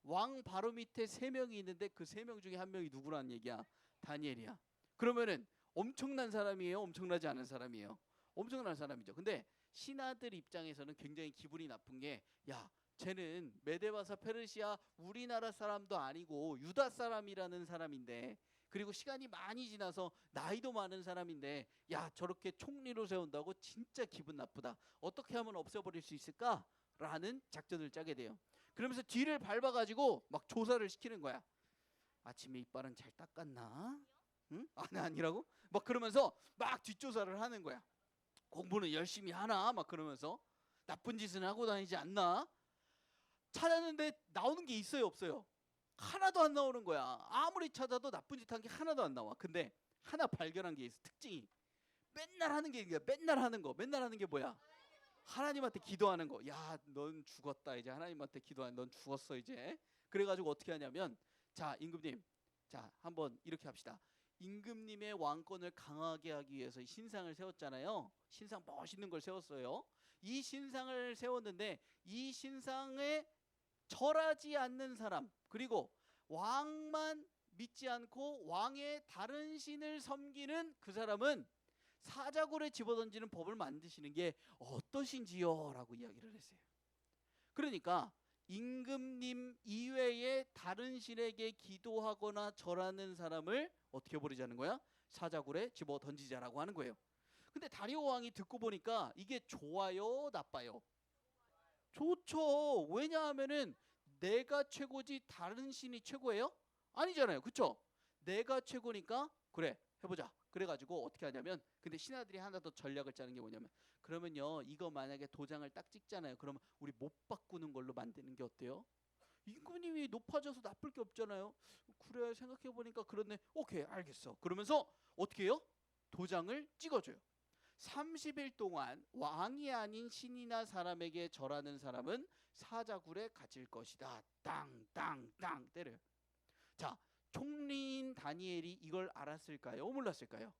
왕 바로 밑에 3명이 있는데 그 3명 중에 한 명이 누구라는 얘기야? 다니엘이야. 그러면은 엄청난 사람이에요? 엄청나지 않은 사람이에요? 엄청난 사람이죠. 근데 신하들 입장에서는 굉장히 기분이 나쁜 게, 야, 쟤는 메데바사 페르시아 우리나라 사람도 아니고 유다 사람이라는 사람인데, 그리고 시간이 많이 지나서 나이도 많은 사람인데, 야, 저렇게 총리로 세운다고 진짜 기분 나쁘다. 어떻게 하면 없애버릴 수 있을까? 라는 작전을 짜게 돼요. 그러면서 뒤를 밟아가지고 막 조사를 시키는 거야. 아침에 이빨은 잘 닦았나? 응? 아니라고? 막 그러면서 막 뒷조사를 하는 거야. 공부는 열심히 하나? 막 그러면서 나쁜 짓은 하고 다니지 않나? 찾았는데 나오는 게 있어요, 없어요? 하나도 안 나오는 거야. 아무리 찾아도 나쁜 짓 한 게 하나도 안 나와. 근데 하나 발견한 게 있어. 특징이 맨날 하는 게 이게 맨날 하는 게 뭐야? 하나님한테 기도하는 거. 야, 넌 죽었다. 이제 하나님한테 기도하는, 넌 죽었어 이제. 그래가지고 어떻게 하냐면, 자, 임금님, 자, 한번 이렇게 합시다. 임금님의 왕권을 강하게 하기 위해서 신상을 세웠잖아요. 신상 멋있는 걸 세웠어요. 이 신상을 세웠는데 이 신상에 절하지 않는 사람, 그리고 왕만 믿지 않고 왕의 다른 신을 섬기는 그 사람은 사자굴에 집어던지는 법을 만드시는 게 어떠신지요? 라고 이야기를 했어요. 그러니까 임금님 이외에 다른 신에게 기도하거나 절하는 사람을 어떻게 버리자는 거야? 사자굴에 집어 던지자라고 하는 거예요. 근데 다리오 왕이 듣고 보니까 이게 좋아요, 나빠요? 좋죠. 왜냐하면은 내가 최고지 다른 신이 최고예요? 아니잖아요. 그쵸? 내가 최고니까 그래, 해보자. 그래가지고 어떻게 하냐면, 근데 신하들이 하나 더 전략을 짜는 게 뭐냐면, 그러면요, 이거 만약에 도장을 딱 찍잖아요. 그러면 우리 못 바꾸는 걸로 만드는 게 어때요? 임금님이 높아져서 나쁠 게 없잖아요. 그래, 생각해보니까 그렇네. 오케이, 알겠어. 그러면서 어떻게 해요? 도장을 찍어줘요. 30일 동안 왕이 아닌 신이나 사람에게 절하는 사람은 사자굴에 갇힐 것이다. 땅땅땅 때려요. 자, 총리인 다니엘이 이걸 알았을까요? 몰랐을까요?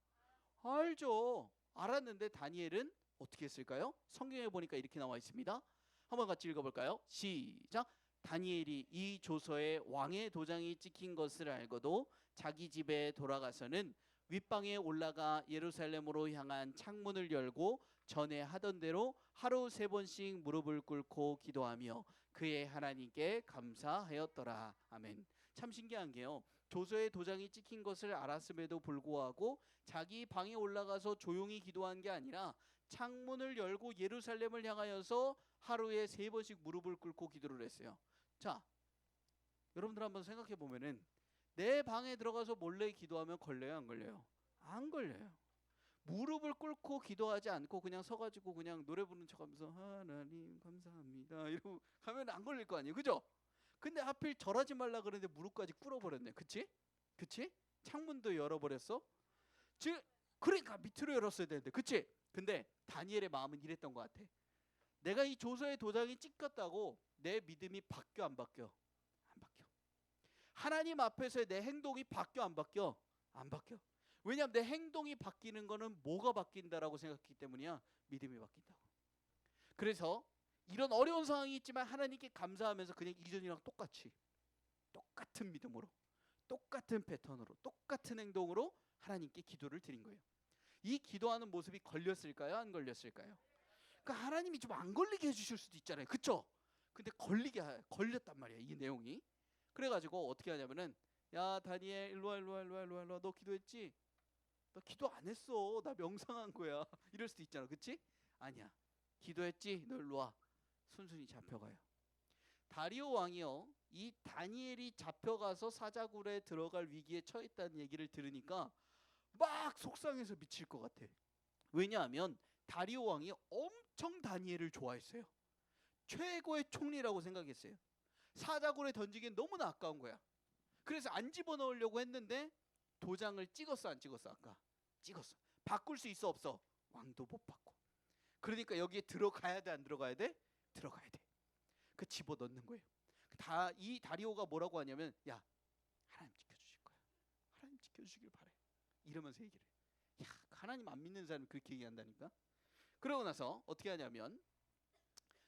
알죠. 알았는데 다니엘은 어떻게 했을까요? 성경에 보니까 이렇게 나와 있습니다. 한번 같이 읽어볼까요? 시작. 다니엘이 이 조서에 왕의 도장이 찍힌 것을 알고도 자기 집에 돌아가서는 윗방에 올라가 예루살렘으로 향한 창문을 열고 전에 하던 대로 하루 3번씩 무릎을 꿇고 기도하며 그의 하나님께 감사하였더라. 아멘. 참 신기한 게요, 조서의 도장이 찍힌 것을 알았음에도 불구하고 자기 방에 올라가서 조용히 기도한 게 아니라 창문을 열고 예루살렘을 향하여서 하루에 3번씩 무릎을 꿇고 기도를 했어요. 자, 여러분들 한번 생각해 보면은 내 방에 들어가서 몰래 기도하면 걸려요, 안 걸려요? 안 걸려요. 무릎을 꿇고 기도하지 않고 그냥 서가지고 그냥 노래 부르는 척하면서 하나님 감사합니다 이러고 가면 안 걸릴 거 아니에요, 그죠? 근데 하필 절하지 말라 그랬는데 무릎까지 꿇어버렸네, 그치? 그치? 창문도 열어버렸어. 그러니까 밑으로 열었어야 되는데, 그치? 근데 다니엘의 마음은 이랬던 것 같아. 내가 이 조서의 도장이 찍혔다고 내 믿음이 바뀌어 안 바뀌어? 안 바뀌어. 하나님 앞에서의 내 행동이 바뀌어 안 바뀌어? 안 바뀌어. 왜냐하면 내 행동이 바뀌는 거는 뭐가 바뀐다라고 생각했기 때문이야. 믿음이 바뀐다고. 그래서 이런 어려운 상황이 있지만 하나님께 감사하면서 그냥 이전이랑 똑같이 똑같은 믿음으로 똑같은 패턴으로 똑같은 행동으로 하나님께 기도를 드린 거예요. 이 기도하는 모습이 걸렸을까요? 안 걸렸을까요? 그러니까 하나님이 좀 안 걸리게 해주실 수도 있잖아요, 그쵸? 근데 걸렸단 말이야, 이 내용이. 그래가지고 어떻게 하냐면은, 야 다니엘 일로와 일로와 일로와 일로와, 너 기도했지? 너 기도 안 했어, 나 명상한 거야 이럴 수도 있잖아, 그치? 아니야, 기도했지? 너 일로와. 순순히 잡혀가요. 다리오 왕이요, 이 다니엘이 잡혀가서 사자굴에 들어갈 위기에 처했다는 얘기를 들으니까 막 속상해서 미칠 것 같아. 왜냐하면 다리오 왕이 엄청 다니엘을 좋아했어요. 최고의 총리라고 생각했어요. 사자굴에 던지기엔 너무나 아까운 거야. 그래서 안 집어넣으려고 했는데 도장을 찍었어, 안 찍었어? 아까 찍었어. 바꿀 수 있어, 없어? 왕도 못 바꿔. 그러니까 여기에 들어가야 돼, 안 들어가야 돼? 들어가야 돼. 그 집어넣는 거예요. 이 다리오가 뭐라고 하냐면, 야 하나님 지켜주실 거야, 하나님 지켜주시길 바래, 이러면서 얘기를 해. 야, 하나님 안 믿는 사람이 그렇게 얘기한다니까. 그러고 나서 어떻게 하냐면,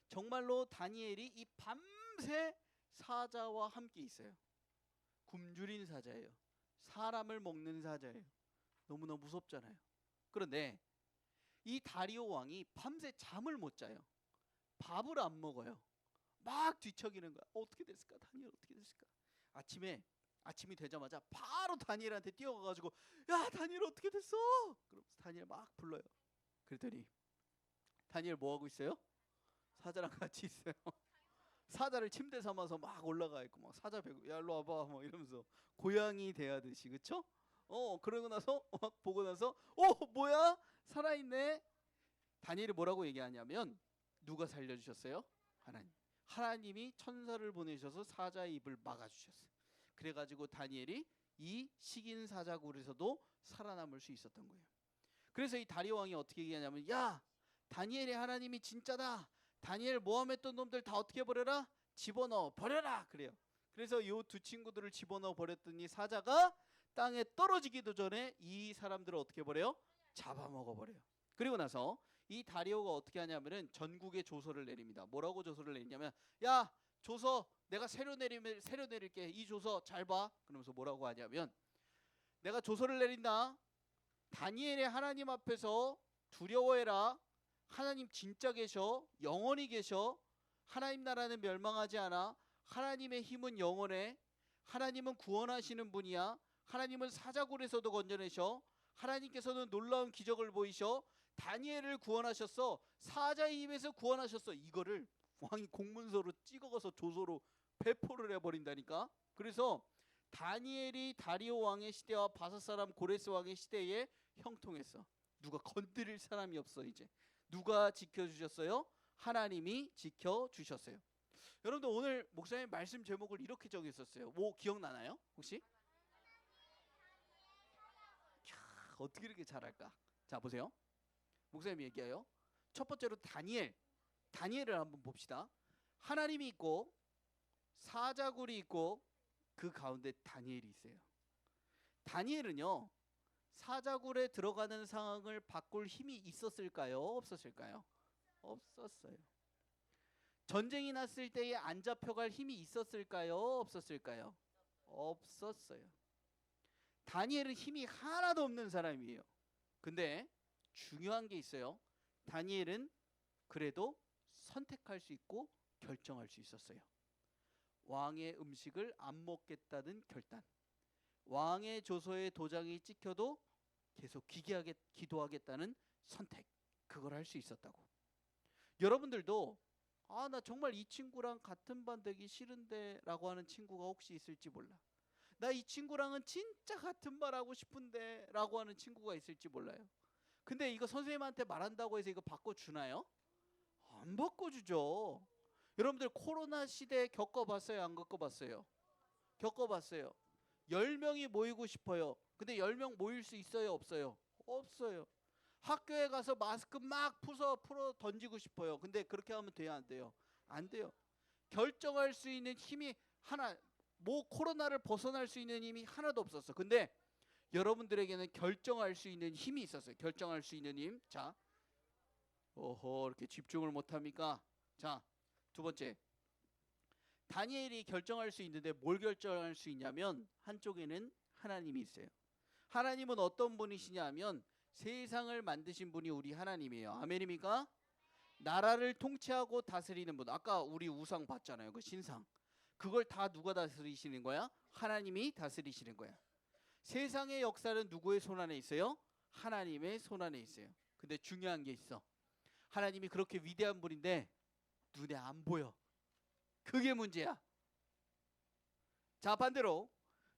정말로 다니엘이 이 밤새 사자와 함께 있어요. 굶주린 사자예요. 사람을 먹는 사자예요. 너무나 무섭잖아요. 그런데 이 다리오 왕이 밤새 잠을 못 자요. 밥을 안 먹어요. 막 뒤척이는 거야. 어떻게 됐을까? 다니엘 어떻게 됐을까? 아침이 되자마자 바로 다니엘한테 뛰어가가지고, 야 다니엘 어떻게 됐어? 그러면서 다니엘 막 불러요. 그랬더니 다니엘 뭐 하고 있어요? 사자랑 같이 있어요. 사자를 침대 삼아서 막 올라가 있고, 막 사자 배고, 야 일로 와봐 막 이러면서 고양이 대하듯이, 그쵸? 그러고 나서 막 보고 나서, 뭐야, 살아있네. 다니엘이 뭐라고 얘기하냐면, 누가 살려주셨어요? 하나님이 천사를 보내셔서 사자의 입을 막아주셨어요. 그래가지고 다니엘이 이 식인 사자굴에서도 살아남을 수 있었던 거예요. 그래서 이 다리오 왕이 어떻게 얘기하냐면, 야 다니엘의 하나님이 진짜다, 다니엘 모함했던 놈들 다 어떻게 버려라? 집어넣어 버려라, 그래요. 그래서 요 두 친구들을 집어넣어 버렸더니 사자가 땅에 떨어지기도 전에 이 사람들을 어떻게 버려요? 잡아먹어 버려요. 그리고 나서 이 다리오가 어떻게 하냐면은 전국에 조서를 내립니다. 뭐라고 조서를 내리냐면, 야 조서 내가 새로 내릴게, 이 조서 잘 봐. 그러면서 뭐라고 하냐면, 내가 조서를 내린다. 다니엘의 하나님 앞에서 두려워해라. 하나님 진짜 계셔. 영원히 계셔. 하나님 나라는 멸망하지 않아. 하나님의 힘은 영원해. 하나님은 구원하시는 분이야. 하나님은 사자굴에서도 건져내셔. 하나님께서는 놀라운 기적을 보이셔. 다니엘을 구원하셨어. 사자의 입에서 구원하셨어. 이거를 왕이 공문서로 찍어서 조서로 배포를 해버린다니까. 그래서 다니엘이 다리오 왕의 시대와 바사 사람 고레스 왕의 시대에 형통했어. 누가 건드릴 사람이 없어. 이제 누가 지켜주셨어요? 하나님이 지켜주셨어요. 여러분들 오늘 목사님 말씀 제목을 이렇게 정했었어요. 뭐 기억나나요? 혹시? 어떻게 이렇게 잘할까? 자 보세요. 목사님이 얘기해요. 첫 번째로 다니엘을 한번 봅시다. 하나님이 있고 사자굴이 있고 그 가운데 다니엘이 있어요. 다니엘은요, 사자굴에 들어가는 상황을 바꿀 힘이 있었을까요? 없었을까요? 없었어요. 전쟁이 났을 때에 안 잡혀갈 힘이 있었을까요? 없었을까요? 없었어요. 다니엘은 힘이 하나도 없는 사람이에요. 근데 중요한 게 있어요. 다니엘은 그래도 선택할 수 있고 결정할 수 있었어요. 왕의 음식을 안 먹겠다는 결단, 왕의 조서에 도장이 찍혀도 계속 기도하겠다는 선택, 그걸 할 수 있었다고. 여러분들도 나 정말 이 친구랑 같은 반 되기 싫은데 라고 하는 친구가 혹시 있을지 몰라. 나 이 친구랑은 진짜 같은 반 하고 싶은데 라고 하는 친구가 있을지 몰라요. 근데 이거 선생님한테 말한다고 해서 이거 바꿔주나요? 안 바꿔주죠. 여러분들 코로나 시대 겪어봤어요? 안 겪어봤어요? 겪어봤어요. 10명이 모이고 싶어요. 근데 10명 모일 수 있어요? 없어요? 없어요. 학교에 가서 마스크 막 풀어 던지고 싶어요. 근데 그렇게 하면 돼요? 안 돼요? 안 돼요. 결정할 수 있는 힘이 하나, 코로나를 벗어날 수 있는 힘이 하나도 없었어. 근데 여러분들에게는 결정할 수 있는 힘이 있었어요. 결정할 수 있는 힘. 자, 이렇게 집중을 못합니까? 자, 두 번째, 다니엘이 결정할 수 있는데 뭘 결정할 수 있냐면 한쪽에는 하나님이 있어요. 하나님은 어떤 분이시냐면 세상을 만드신 분이 우리 하나님이에요. 아멘입니까? 나라를 통치하고 다스리는 분. 아까 우리 우상 봤잖아요. 그 신상. 그걸 다 누가 다스리시는 거야? 하나님이 다스리시는 거야. 세상의 역사는 누구의 손 안에 있어요? 하나님의 손 안에 있어요. 근데 중요한 게 있어. 하나님이 그렇게 위대한 분인데 눈에 안 보여. 그게 문제야. 자, 반대로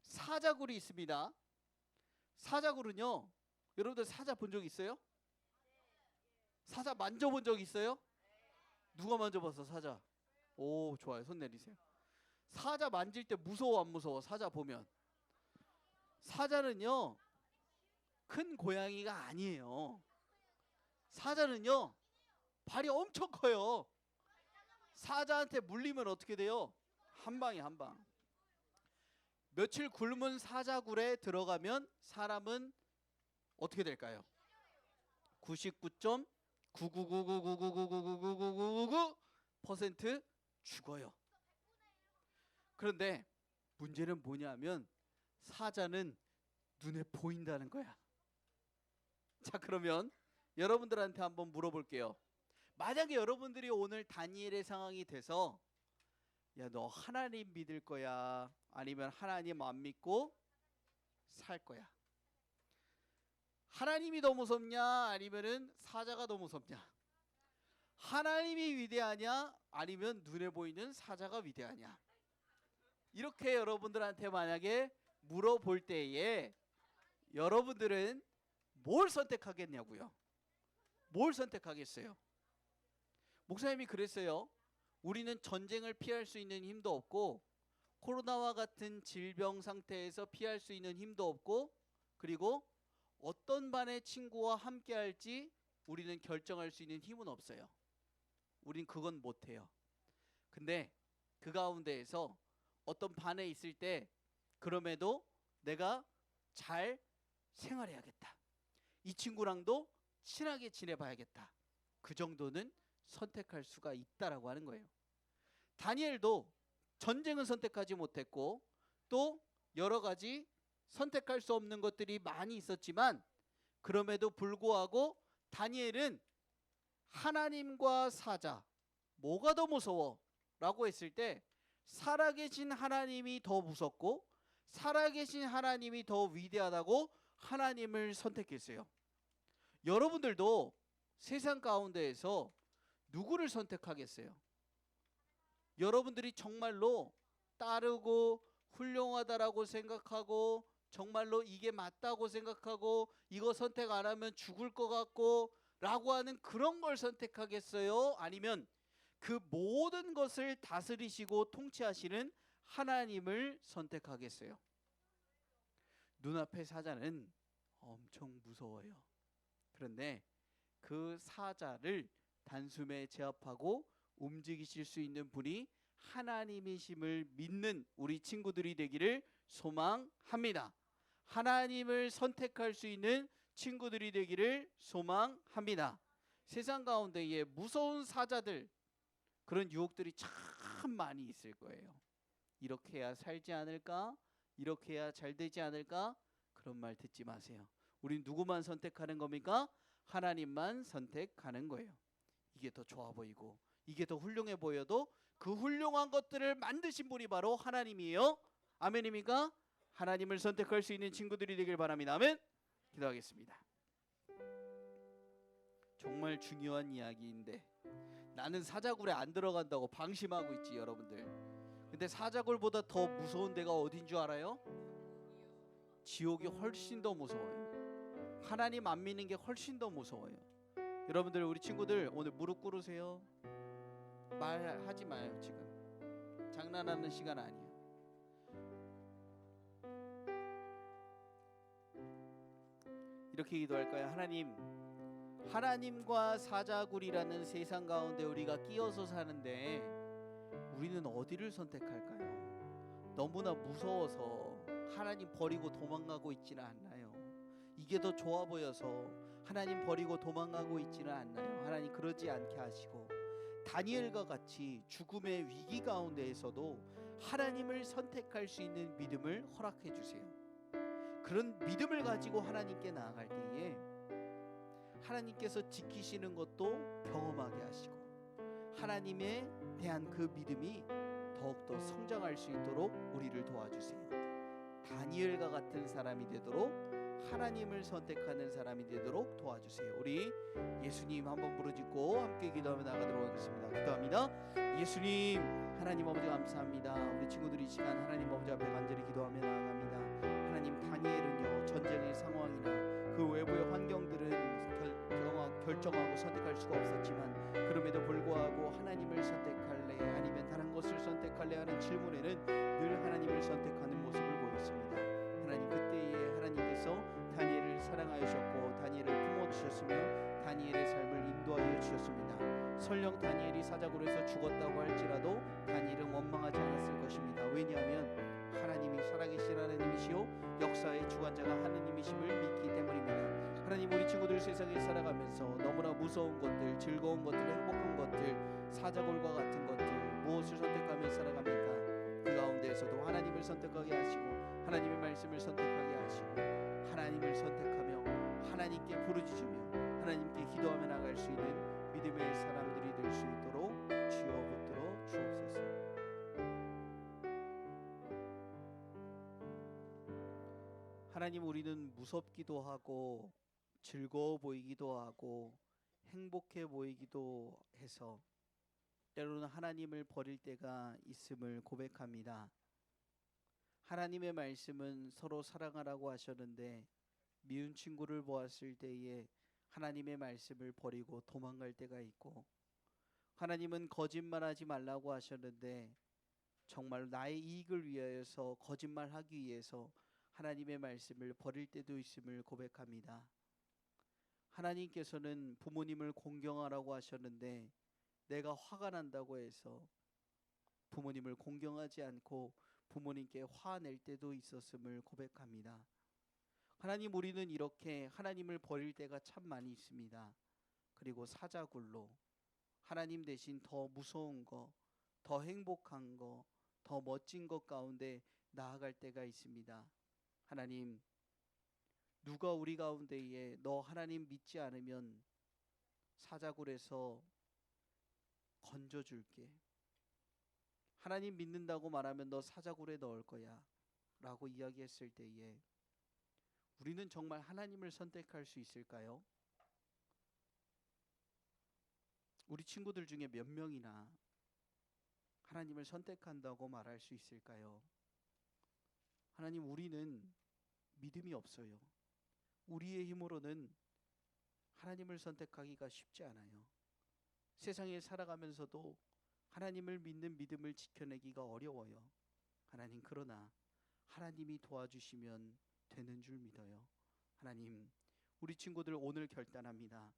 사자굴이 있습니다. 사자굴은요, 여러분들 사자 본 적 있어요? 사자 만져본 적 있어요? 누가 만져봤어 사자? 오, 좋아요. 손 내리세요. 사자 만질 때 무서워 안 무서워? 사자 보면. 사자는요 큰 고양이가 아니에요. 사자는요 발이 엄청 커요. 사자한테 물리면 어떻게 돼요? 한 방에 한 방. 며칠 굶은 사자굴에 들어가면 사람은 어떻게 될까요? 99.99999999999% 죽어요. 그런데 문제는 뭐냐면 사자는 눈에 보인다는 거야. 자, 그러면 여러분들한테 한번 물어볼게요. 만약에 여러분들이 오늘 다니엘의 상황이 돼서 야, 너 하나님 믿을 거야? 아니면 하나님 안 믿고 살 거야? 하나님이 더 무섭냐? 아니면은 사자가 더 무섭냐? 하나님이 위대하냐? 아니면 눈에 보이는 사자가 위대하냐? 이렇게 여러분들한테 만약에 물어볼 때에 여러분들은 뭘 선택하겠냐고요? 뭘 선택하겠어요? 목사님이 그랬어요. 우리는 전쟁을 피할 수 있는 힘도 없고 코로나와 같은 질병 상태에서 피할 수 있는 힘도 없고 그리고 어떤 반의 친구와 함께 할지 우리는 결정할 수 있는 힘은 없어요. 우린 그건 못해요. 근데 그 가운데에서 어떤 반에 있을 때 그럼에도 내가 잘 생활해야겠다. 이 친구랑도 친하게 지내봐야겠다. 그 정도는 선택할 수가 있다라고 하는 거예요. 다니엘도 전쟁은 선택하지 못했고 또 여러 가지 선택할 수 없는 것들이 많이 있었지만 그럼에도 불구하고 다니엘은 하나님과 사자 뭐가 더 무서워? 라고 했을 때 살아계신 하나님이 더 무섭고 살아계신 하나님이 더 위대하다고 하나님을 선택했어요. 여러분들도 세상 가운데에서 누구를 선택하겠어요? 여러분들이 정말로 따르고 훌륭하다라고 생각하고 정말로 이게 맞다고 생각하고 이거 선택 안 하면 죽을 것 같고 라고 하는 그런 걸 선택하겠어요? 아니면 그 모든 것을 다스리시고 통치하시는 하나님을 선택하겠어요? 눈앞의 사자는 엄청 무서워요. 그런데 그 사자를 단숨에 제압하고 움직이실 수 있는 분이 하나님이심을 믿는 우리 친구들이 되기를 소망합니다. 하나님을 선택할 수 있는 친구들이 되기를 소망합니다. 세상 가운데에 무서운 사자들 그런 유혹들이 참 많이 있을 거예요. 이렇게 해야 살지 않을까? 이렇게 해야 잘 되지 않을까? 그런 말 듣지 마세요. 우린 누구만 선택하는 겁니까? 하나님만 선택하는 거예요. 이게 더 좋아 보이고 이게 더 훌륭해 보여도 그 훌륭한 것들을 만드신 분이 바로 하나님이에요. 아멘입니까? 하나님을 선택할 수 있는 친구들이 되길 바랍니다. 아멘. 기도하겠습니다. 정말 중요한 이야기인데 나는 사자굴에 안 들어간다고 방심하고 있지 여러분들. 근데 사자굴보다 더 무서운 데가 어딘 줄 알아요? 지옥이 훨씬 더 무서워요. 하나님 안 믿는 게 훨씬 더 무서워요. 여러분들, 우리 친구들 오늘 무릎 꿇으세요. 말하지 마요. 지금 장난하는 시간 아니에요. 이렇게 기도할까요? 하나님과 사자굴이라는 세상 가운데 우리가 끼어서 사는데 우리는 어디를 선택할까요? 너무나 무서워서 하나님 버리고 도망가고 있지는 않나요? 이게 더 좋아 보여서 하나님 버리고 도망가고 있지는 않나요? 하나님 그러지 않게 하시고 다니엘과 같이 죽음의 위기 가운데에서도 하나님을 선택할 수 있는 믿음을 허락해 주세요. 그런 믿음을 가지고 하나님께 나아갈 때에 하나님께서 지키시는 것도 경험하게 하시고 하나님에 대한 그 믿음이 더욱더 성장할 수 있도록 우리를 도와주세요. 다니엘과 같은 사람이 되도록, 하나님을 선택하는 사람이 되도록 도와주세요. 우리 예수님 한번 부르짖고 함께 기도하며 나가도록 하겠습니다. 기도합니다. 예수님, 하나님 아버지 감사합니다. 우리 친구들이 이 시간 하나님 아버지 앞에 간절히 기도하며 나아갑니다. 하나님, 다니엘은요 전쟁의 상황이나 그 외부의 환경들은 결정하고 선택할 수가 없었지만 그럼에도 불구하고 하나님을 선택할래 아니면 다른 것을 선택할래 하는 질문에는 늘 하나님을 선택하는 모습을 보였습니다. 하나님, 그때에 하나님께서 다니엘을 사랑하셨고 다니엘을 품어주셨으며 다니엘의 삶을 인도하여 주셨습니다. 설령 다니엘이 사자굴에서 죽었다고 할지라도 다니엘은 원망하지 않았을 것입니다. 왜냐하면 하나님이 살아계신 하나님이시요 역사의 주관자가 하나님이심을 믿기 때문입니다. 하나님, 우리 친구들 세상에 살아가면서 너무나 무서운 것들, 즐거운 것들, 행복한 것들, 사자골과 같은 것들 무엇을 선택하며 살아갑니까? 그 가운데에서도 하나님을 선택하게 하시고 하나님의 말씀을 선택하게 하시고 하나님을 선택하며 하나님께 부르짖으며 하나님께 기도하며 나갈 수 있는 믿음의 사람들이 될 수 있도록 주여 붙들어 주옵소서. 하나님, 우리는 무섭기도 하고 즐거워 보이기도 하고 행복해 보이기도 해서 때로는 하나님을 버릴 때가 있음을 고백합니다. 하나님의 말씀은 서로 사랑하라고 하셨는데 미운 친구를 보았을 때에 하나님의 말씀을 버리고 도망갈 때가 있고, 하나님은 거짓말하지 말라고 하셨는데 정말 나의 이익을 위하여서 거짓말하기 위해서 하나님의 말씀을 버릴 때도 있음을 고백합니다. 하나님께서는 부모님을 공경하라고 하셨는데 내가 화가 난다고 해서 부모님을 공경하지 않고 부모님께 화낼 때도 있었음을 고백합니다. 하나님, 우리는 이렇게 하나님을 버릴 때가 참 많이 있습니다. 그리고 사자굴로 하나님 대신 더 무서운 거, 더 행복한 거, 더 멋진 것 가운데 나아갈 때가 있습니다. 하나님, 누가 우리 가운데에 너 하나님 믿지 않으면 사자굴에서 건져줄게, 하나님 믿는다고 말하면 너 사자굴에 넣을 거야 라고 이야기했을 때에 우리는 정말 하나님을 선택할 수 있을까요? 우리 친구들 중에 몇 명이나 하나님을 선택한다고 말할 수 있을까요? 하나님, 우리는 믿음이 없어요. 우리의 힘으로는 하나님을 선택하기가 쉽지 않아요. 세상에 살아가면서도 하나님을 믿는 믿음을 지켜내기가 어려워요. 하나님, 그러나 하나님이 도와주시면 되는 줄 믿어요. 하나님, 우리 친구들 오늘 결단합니다.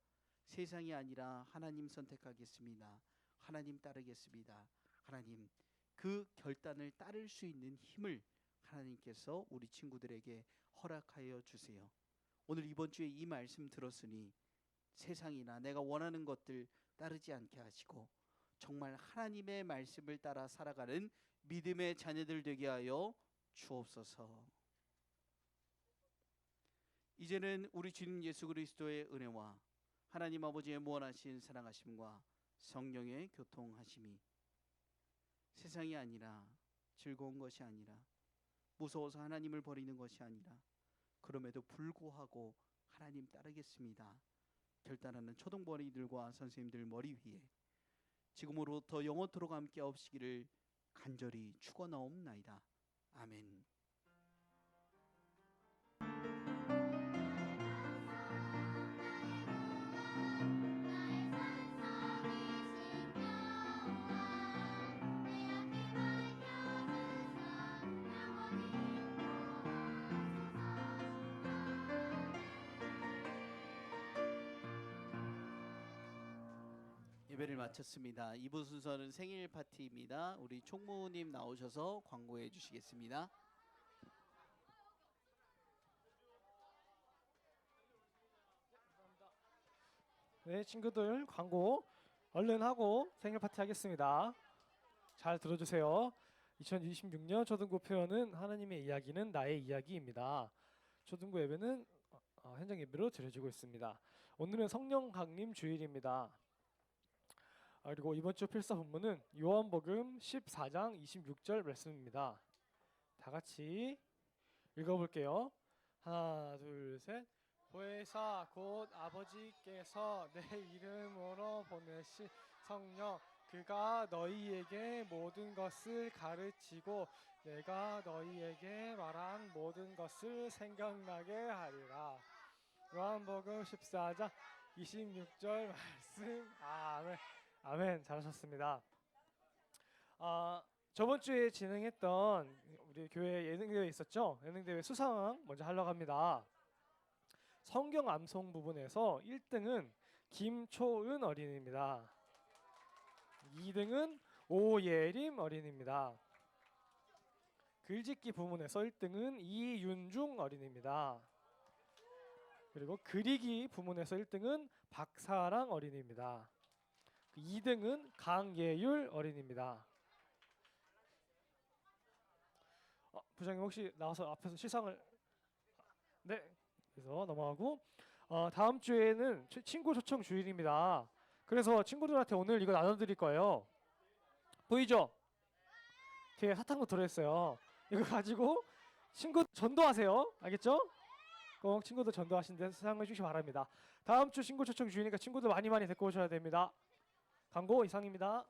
세상이 아니라 하나님 선택하겠습니다. 하나님 따르겠습니다. 하나님, 그 결단을 따를 수 있는 힘을 하나님께서 우리 친구들에게 허락하여 주세요. 오늘 이번 주에 이 말씀 들었으니 세상이나 내가 원하는 것들 따르지 않게 하시고 정말 하나님의 말씀을 따라 살아가는 믿음의 자녀들 되게 하여 주옵소서. 이제는 우리 주님 예수 그리스도의 은혜와 하나님 아버지의 무한하신 사랑하심과 성령의 교통하심이 세상이 아니라 즐거운 것이 아니라 무서워서 하나님을 버리는 것이 아니라 그럼에도 불구하고 하나님 따르겠습니다. 결단하는 초등머리들과 선생님들 머리 위에 지금으로부터 영원토록 함께 없시기를 간절히 축원하옵나이다. 아멘. 예배를 마쳤습니다. 2부 순서는 생일 파티입니다. 우리 총무님 나오셔서 광고해 주시겠습니다. 네, 친구들 광고 얼른 하고 생일 파티 하겠습니다. 잘 들어주세요. 2026년 초등부 표현은 하나님의 이야기는 나의 이야기입니다. 초등부 예배는 현장 예배로 드려지고 있습니다. 오늘은 성령 강림 주일입니다. 그리고 이번 주 필사 본문은 요한복음 14장 26절 말씀입니다. 다 같이 읽어볼게요. 하나, 둘, 셋. 보혜사 곧 아버지께서 내 이름으로 보내신 성령 그가 너희에게 모든 것을 가르치고 내가 너희에게 말한 모든 것을 생각나게 하리라. 요한복음 14장 26절 말씀. 아멘. 아멘. 잘하셨습니다. 저번 주에 진행했던 우리 교회 예능대회 있었죠? 예능대회 수상 먼저 하려고 합니다. 성경 암송 부분에서 1등은 김초은 어린이입니다. 2등은 오예림 어린이입니다. 글짓기 부문에서 1등은 이윤중 어린이입니다. 그리고 그리기 부문에서 1등은 박사랑 어린이입니다. 2등은 강예율 어린이입니다. 부장님 혹시 나와서 앞에서 시상을 네, 그래서 넘어가고 다음 주에는 친구 초청 주일입니다. 그래서 친구들한테 오늘 이거 나눠드릴 거예요. 보이죠? 뒤에 사탕도 들어있어요. 이거 가지고 친구 전도하세요. 알겠죠? 꼭 친구들 전도하신 데 사용해 주시기 바랍니다. 다음 주 친구 초청 주일이니까 친구들 많이 데리고 오셔야 됩니다. 광고 이상입니다.